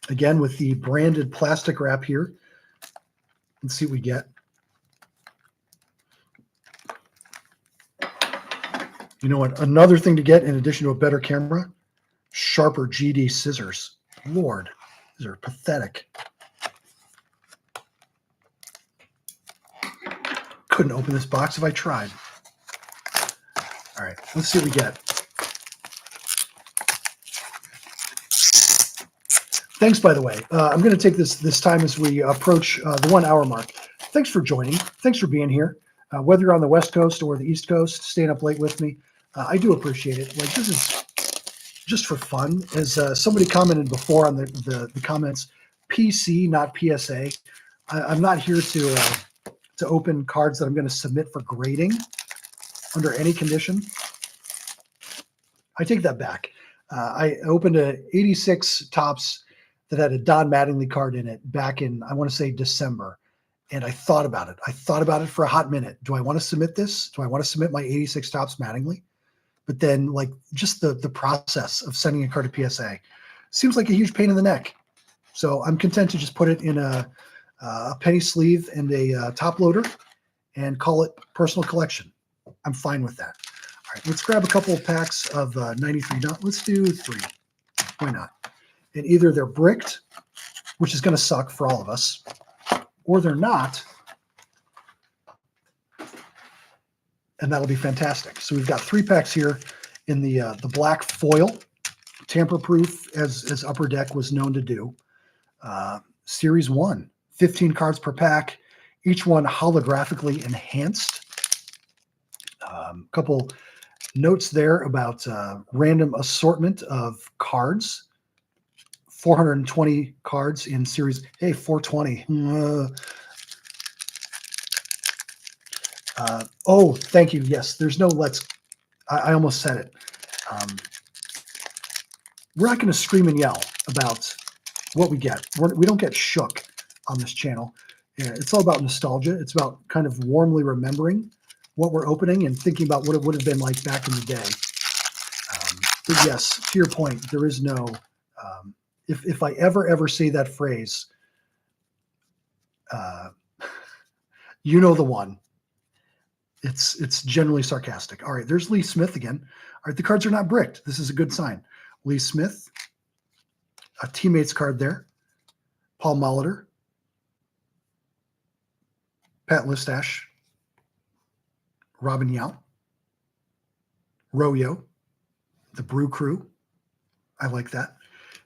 Again, with the branded plastic wrap here. Let's see what we get. You know what? Another thing to get in addition to a better camera, sharper GD scissors. Lord, these are pathetic. Couldn't open this box if I tried. All right, let's see what we get. Thanks, by the way. I'm going to take this time as we approach the 1 hour mark. Thanks for joining. Thanks for being here. Whether you're on the West Coast or the East Coast, staying up late with me, I do appreciate it. Like, this is just for fun. As somebody commented before on the comments, PC, not PSA. I'm not here to open cards that I'm going to submit for grading under any condition. I take that back. I opened a 86 Topps that had a Don Mattingly card in it back in, I want to say, December. And I thought about it. I thought about it for a hot minute. Do I want to submit this? Do I want to submit my 86 Topps Mattingly? But then, like, just the process of sending a card to PSA seems like a huge pain in the neck. So I'm content to just put it in a penny sleeve and a top loader and call it personal collection. I'm fine with that. All right, let's grab a couple of packs of 93. No, let's do 3. Why not? And either they're bricked, which is going to suck for all of us, or they're not, and that'll be fantastic. So we've got 3 packs here in the black foil, tamper-proof, as Upper Deck was known to do. Series 1, 15 cards per pack, each one holographically enhanced. Couple notes there about random assortment of cards. 420 cards in series. Hey, 420. Oh, thank you. Yes, there's no let's. I almost said it. We're not going to scream and yell about what we get. We don't get shook on this channel. It's all about nostalgia. It's about kind of warmly remembering what we're opening and thinking about what it would have been like back in the day. But yes, to your point, there is no If I ever say that phrase, you know the one. It's generally sarcastic. All right, there's Lee Smith again. All right, the cards are not bricked. This is a good sign. Lee Smith, a teammates card there. Paul Molitor, Pat Listash, Robin Yount, Royo, the Brew Crew. I like that.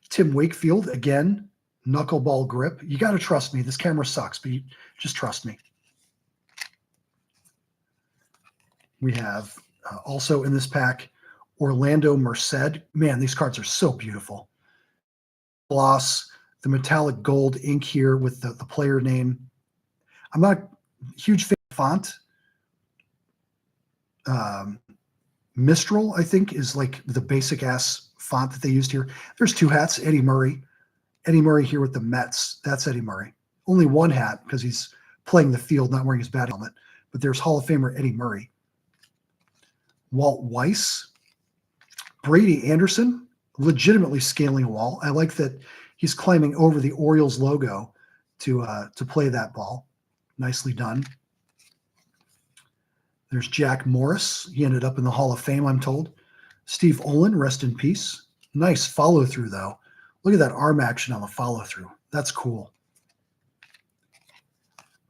Tim Wakefield, again, knuckleball grip. You got to trust me. This camera sucks, but you just trust me. We have also in this pack, Orlando Merced. Man, these cards are so beautiful. Gloss, the metallic gold ink here with the player name. I'm not a huge fan of font. Mistral, I think, is like the basic ass font that they used here. There's two hats. Eddie Murray. Eddie Murray here with the Mets. That's Eddie Murray. Only one hat because he's playing the field, not wearing his bat helmet. But there's Hall of Famer Eddie Murray. Walt Weiss. Brady Anderson, legitimately scaling a wall. I like that he's climbing over the Orioles logo to play that ball. Nicely done. There's Jack Morris. He ended up in the Hall of Fame, I'm told. Steve Olin, rest in peace. Nice follow-through, though. Look at that arm action on the follow-through. That's cool.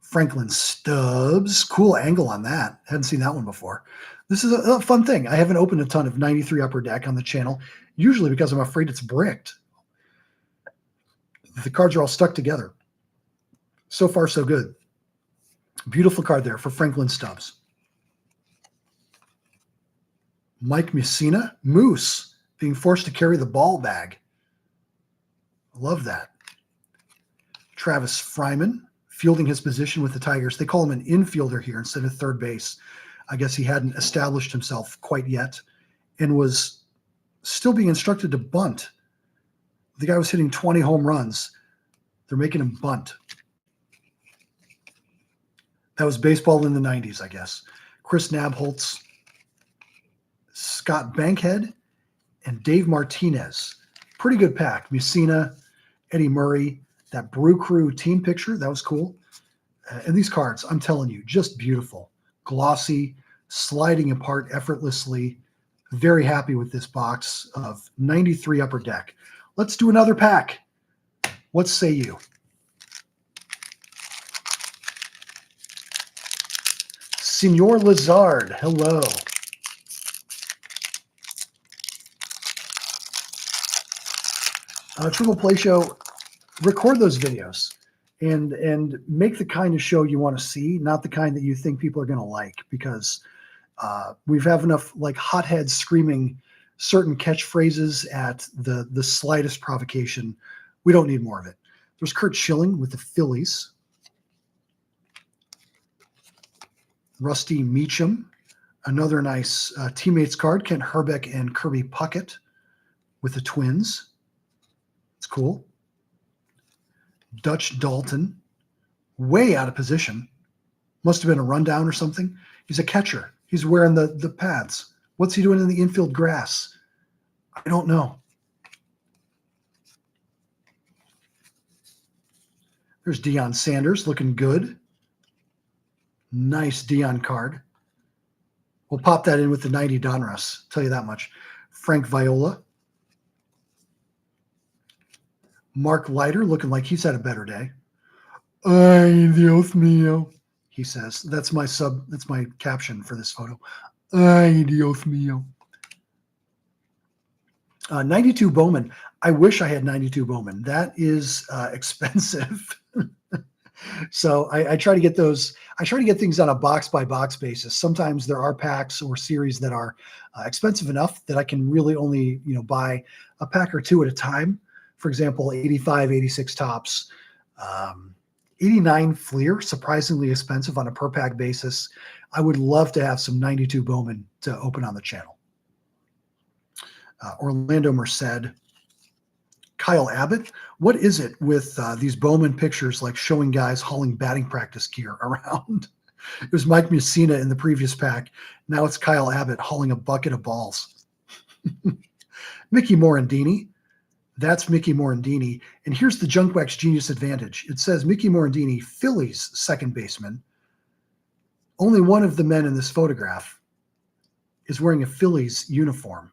Franklin Stubbs. Cool angle on that. Hadn't seen that one before. This is a fun thing. I haven't opened a ton of 93 Upper Deck on the channel, usually because I'm afraid it's bricked. The cards are all stuck together. So far, so good. Beautiful card there for Franklin Stubbs. Mike Mussina, Moose, being forced to carry the ball bag. Love that. Travis Fryman, fielding his position with the Tigers. They call him an infielder here instead of third base. I guess he hadn't established himself quite yet and was still being instructed to bunt. The guy was hitting 20 home runs. They're making him bunt. That was baseball in the 90s, I guess. Chris Nabholz, Scott Bankhead, and Dave Martinez. Pretty good pack. Mussina, Eddie Murray, that Brew Crew team picture, that was cool. And these cards, I'm telling you, just beautiful. Glossy, sliding apart effortlessly. Very happy with this box of 93 Upper Deck. Let's do another pack. What say you? Senor Lazard, hello. Triple Play Show, record those videos and make the kind of show you want to see, not the kind that you think people are going to like, because we've have enough like hotheads screaming certain catchphrases at the slightest provocation. We don't need more of it. There's Kurt Schilling with the Phillies. Rusty Meacham, another nice teammates card. Kent Herbeck and Kirby Puckett with the Twins. It's cool. Dutch Dalton, way out of position. Must have been a rundown or something. He's a catcher. He's wearing the pads. What's he doing in the infield grass? I don't know. There's Deion Sanders looking good. Nice Deion card. We'll pop that in with the 90 Donruss. Tell you that much. Frank Viola. Mark Leiter looking like he's had a better day. Ay, Dios mío, he says. That's my caption for this photo. Ay, Dios mío. 92 Bowman. I wish I had 92 Bowman. That is expensive. So I try to get those. I try to get things on a box by box basis. Sometimes there are packs or series that are expensive enough that I can really only buy a pack or two at a time. For example, 85, 86 Topps, 89 Fleer, surprisingly expensive on a per pack basis. I would love to have some 92 Bowman to open on the channel. Orlando Merced. Kyle Abbott. What is it with these Bowman pictures like showing guys hauling batting practice gear around? It was Mike Mussina in the previous pack. Now it's Kyle Abbott hauling a bucket of balls. Mickey Morandini. That's Mickey Morandini. And here's the Junk Wax Genius advantage. It says Mickey Morandini, Phillies second baseman. Only one of the men in this photograph is wearing a Phillies uniform.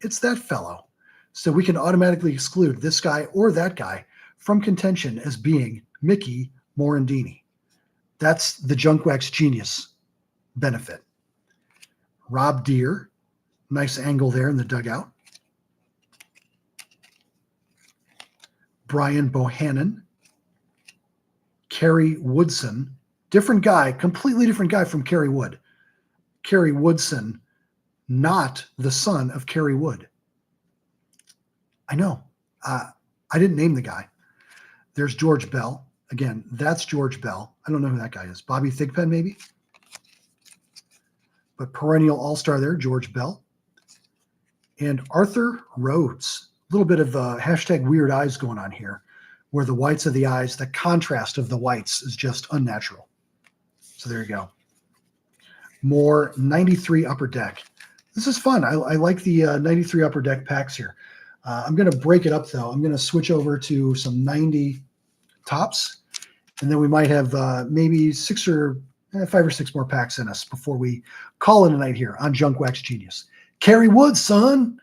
It's that fellow. So we can automatically exclude this guy or that guy from contention as being Mickey Morandini. That's the Junk Wax Genius benefit. Rob Deere, nice angle there in the dugout. Brian Bohannon, Kerry Woodson, different guy, completely different guy from Kerry Wood. Kerry Woodson, not the son of Kerry Wood. I know. I didn't name the guy. There's George Bell. Again, that's George Bell. I don't know who that guy is. Bobby Thigpen, maybe? But perennial all-star there, George Bell. And Arthur Rhodes. A little bit of hashtag weird eyes going on here, where the whites of the eyes, the contrast of the whites is just unnatural. So there you go. More 93 Upper Deck. This is fun. I like the 93 Upper Deck packs here. I'm going to break it up, though. I'm going to switch over to some 90 tops, and then we might have maybe 5 or 6 more packs in us before we call it a night here on Junk Wax Genius. Kerry Wood, son.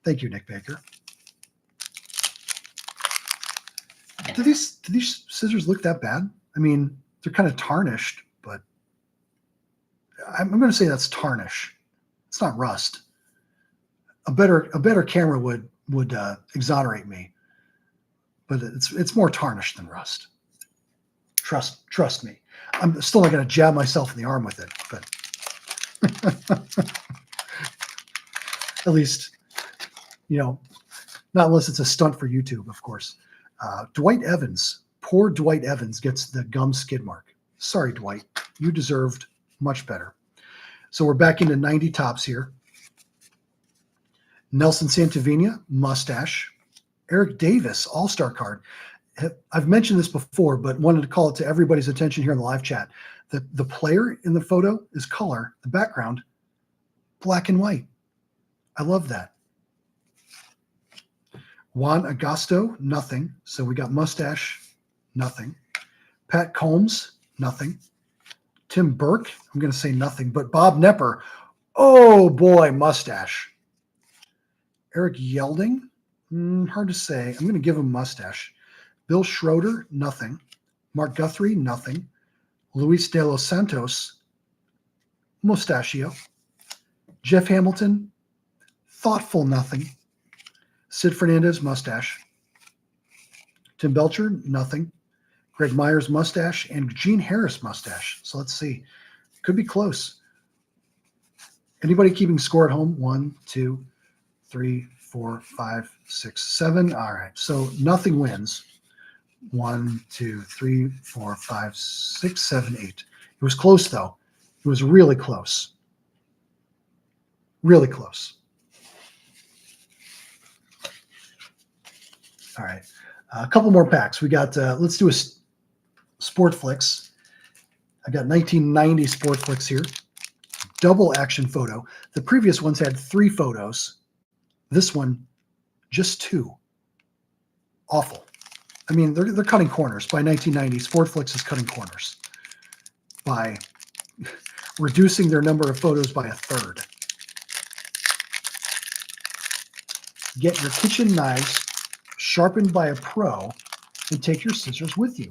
Thank you, Nick Baker. Do these scissors look that bad? I mean, they're kind of tarnished, but I'm going to say that's tarnish. It's not rust. A better camera would exonerate me, but it's more tarnished than rust. Trust me. I'm still not going to jab myself in the arm with it, but at least, not unless it's a stunt for YouTube, of course. Dwight Evans, poor Dwight Evans gets the gum skid mark. Sorry, Dwight, you deserved much better. So we're back into 90 tops here. Nelson Santavina, mustache. Eric Davis, all-star card. I've mentioned this before, but wanted to call it to everybody's attention here in the live chat. The player in the photo is color, the background, black and white. I love that. Juan Agosto, nothing. So we got mustache, nothing. Pat Combs, nothing. Tim Burke, I'm going to say nothing. But Bob Nepper, oh boy, mustache. Eric Yelding, hard to say. I'm going to give him mustache. Bill Schroeder, nothing. Mark Guthrie, nothing. Luis de los Santos, mustachio. Jeff Hamilton, thoughtful nothing. Sid Fernandez, mustache. Tim Belcher, nothing. Greg Myers, mustache. And Gene Harris, mustache. So let's see. Could be close. Anybody keeping score at home? 1, 2, 3, 4, 5, 6, 7. All right. So nothing wins. 1, 2, 3, 4, 5, 6, 7, 8. It was close, though. It was really close. Really close. All right. A couple more packs. We got, let's do a Sport Flicks. I got 1990 Sport Flicks here. Double action photo. The previous ones had 3 photos. This one, just 2. Awful. I mean, they're cutting corners. By 1990, Sport Flicks is cutting corners by reducing their number of photos by 1/3. Get your kitchen knives sharpened by a pro and take your scissors with you.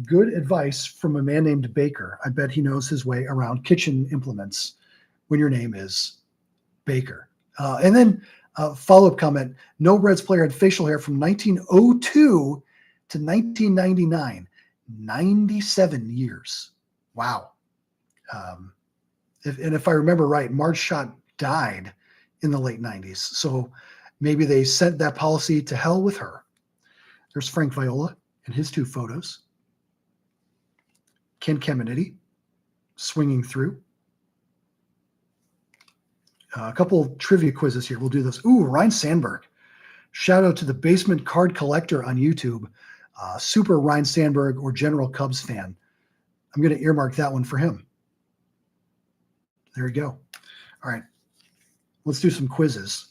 Good advice from a man named Baker. I bet he knows his way around kitchen implements when your name is Baker. And then follow-up comment, no Reds player had facial hair from 1902 to 1999. 97 years. Wow. If I remember right, Marge Schott died in the late 90s. So maybe they sent that policy to hell with her. There's Frank Viola and his 2 photos. Ken Caminiti swinging through. A couple trivia quizzes here. We'll do this. Ooh, Ryan Sandberg. Shout out to the Basement Card Collector on YouTube. Super Ryan Sandberg or General Cubs fan. I'm going to earmark that one for him. There you go. All right. Let's do some quizzes.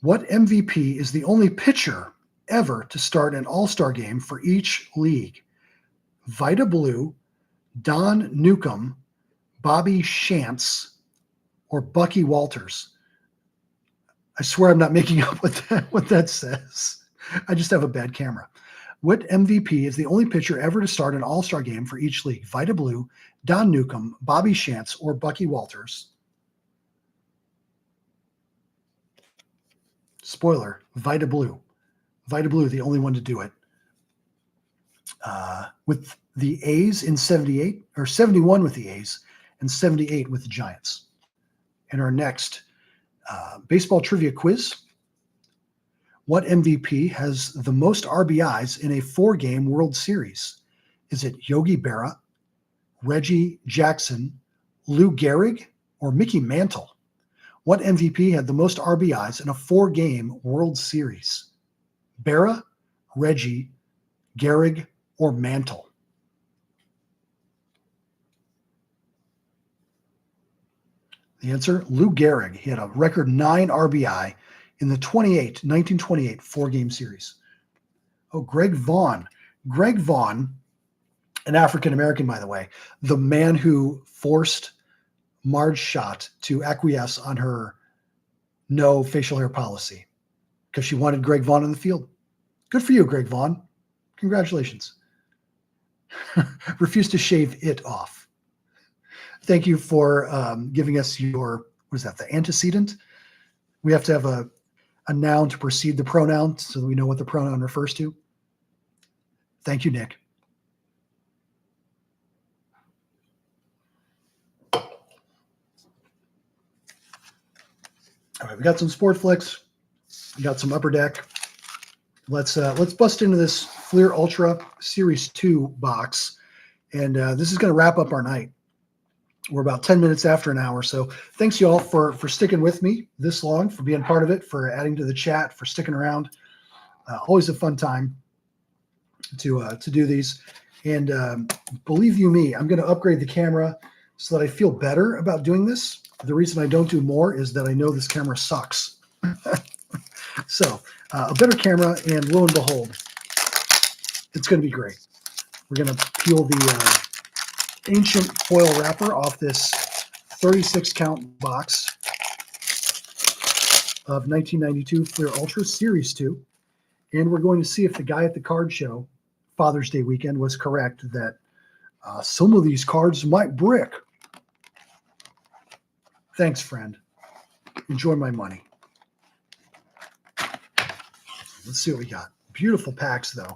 What MVP is the only pitcher ever to start an all-star game for each league? Vida Blue, Don Newcomb, Bobby Shantz, or Bucky Walters? I swear I'm not making up what that says. I just have a bad camera. What MVP is the only pitcher ever to start an all-star game for each league? Vida Blue, Don Newcomb, Bobby Shantz, or Bucky Walters? Spoiler, Vida Blue. Vida Blue, the only one to do it. With the A's in 78, or 71 with the A's, and 78 with the Giants. In our next baseball trivia quiz, what MVP has the most RBIs in a 4-game World Series? Is it Yogi Berra, Reggie Jackson, Lou Gehrig, or Mickey Mantle? What MVP had the most RBIs in a 4-game World Series? Berra, Reggie, Gehrig, or Mantle? The answer, Lou Gehrig. He had a record 9 RBI in the 1928 4-game series. Oh, Greg Vaughn. Greg Vaughn, an African-American, by the way, the man who forced Marge Schott to acquiesce on her no facial hair policy because she wanted Greg Vaughn in the field. Good for you, Greg Vaughn. Congratulations. Refused to shave it off. Thank you for giving us your, what is that, the antecedent? We have to have a noun to precede the pronoun so that we know what the pronoun refers to. Thank you, Nick. All right, we got some Sport Flicks. We got some Upper Deck. Let's bust into this Fleer Ultra Series 2 box. And this is going to wrap up our night. We're about 10 minutes after an hour. So thanks you all for sticking with me this long, for being part of it, for adding to the chat, for sticking around. Always a fun time to do these. And believe you me, I'm going to upgrade the camera so that I feel better about doing this. The reason I don't do more is that I know this camera sucks. So a better camera, and lo and behold, it's going to be great. We're going to peel the ancient foil wrapper off this 36 count box of 1992 Fleer Ultra Series 2. And we're going to see if the guy at the card show Father's Day weekend was correct that some of these cards might brick. Thanks, friend. Enjoy my money. Let's see what we got. Beautiful packs, though.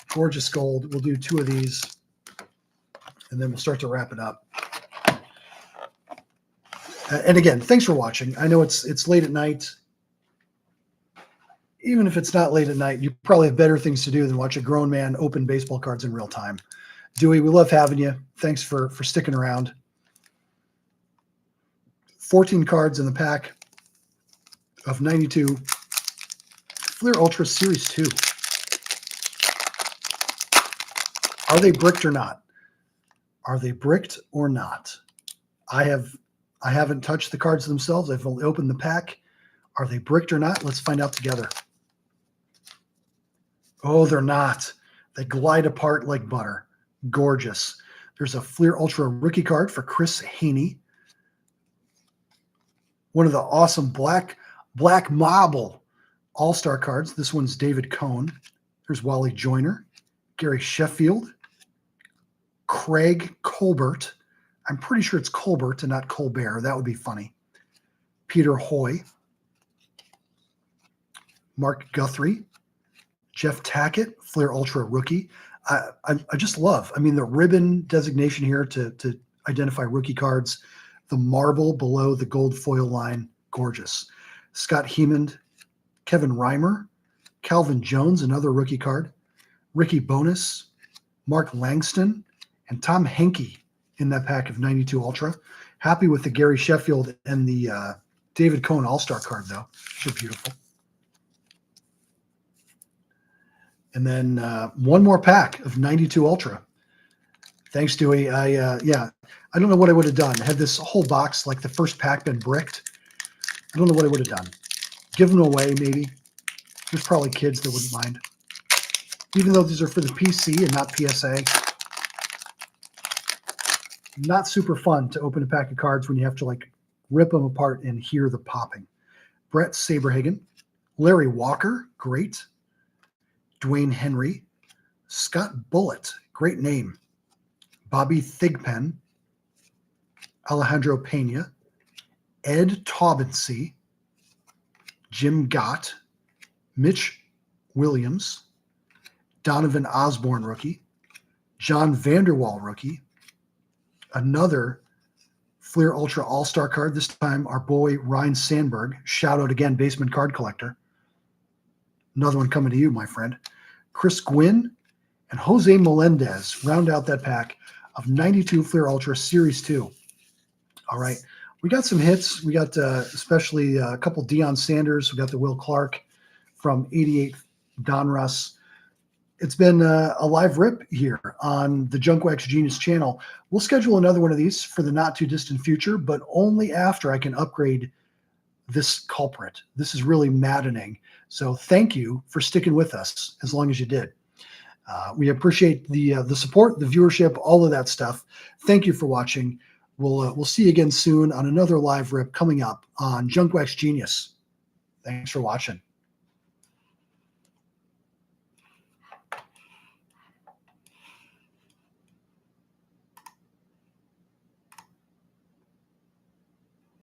Gorgeous gold. We'll do 2 of these, and then we'll start to wrap it up. And again, thanks for watching. I know it's late at night. Even if it's not late at night, you probably have better things to do than watch a grown man open baseball cards in real time. Dewey, we love having you. Thanks for sticking around. 14 cards in the pack of 92 Fleer Ultra Series 2. Are they bricked or not? Are they bricked or not? I haven't touched the cards themselves. I've only opened the pack. Are they bricked or not? Let's find out together. Oh, they're not. They glide apart like butter. Gorgeous. There's a Fleer Ultra rookie card for Chris Haney. One of the awesome black marble all-star cards. This one's David Cohn. There's Wally Joyner, Gary Sheffield, Craig Colbert. I'm pretty sure it's Colbert and not Colbert. That would be funny. Peter Hoy, Mark Guthrie, Jeff Tackett, Fleer Ultra rookie. I just love, the ribbon designation here to identify rookie cards. The marble below the gold foil line, gorgeous. Scott Hemond, Kevin Reimer, Calvin Jones, another rookie card, Ricky Bonus, Mark Langston, and Tom Henke in that pack of 92 Ultra. Happy with the Gary Sheffield and the David Cohn All-Star card, though. They're beautiful. And then one more pack of 92 Ultra. Thanks, Dewey. I don't know what I would have done. Had this whole box, like the first pack, been bricked, I don't know what I would have done. Give them away, maybe. There's probably kids that wouldn't mind. Even though these are for the PC and not PSA. Not super fun to open a pack of cards when you have to like rip them apart and hear the popping. Brett Saberhagen, Larry Walker, great. Dwayne Henry, Scott Bullitt, great name. Bobby Thigpen, Alejandro Pena, Ed Taubency, Jim Gott, Mitch Williams, Donovan Osborne, rookie, John Vanderwall, rookie, another Fleer Ultra All-Star card, this time our boy Ryan Sandberg, shout out again, Basement Card Collector. Another one coming to you, my friend. Chris Gwynn and Jose Melendez round out that pack of 92 Fleer Ultra Series 2. All right. We got some hits. We got especially a couple Deion Sanders. We got the Will Clark from 88 Donruss. It's been a live rip here on the Junk Wax Genius channel. We'll schedule another one of these for the not too distant future, but only after I can upgrade this culprit. This is really maddening. So thank you for sticking with us as long as you did. We appreciate the support, the viewership, all of that stuff. Thank you for watching. We'll see you again soon on another live rip coming up on Junk Wax Genius. Thanks for watching.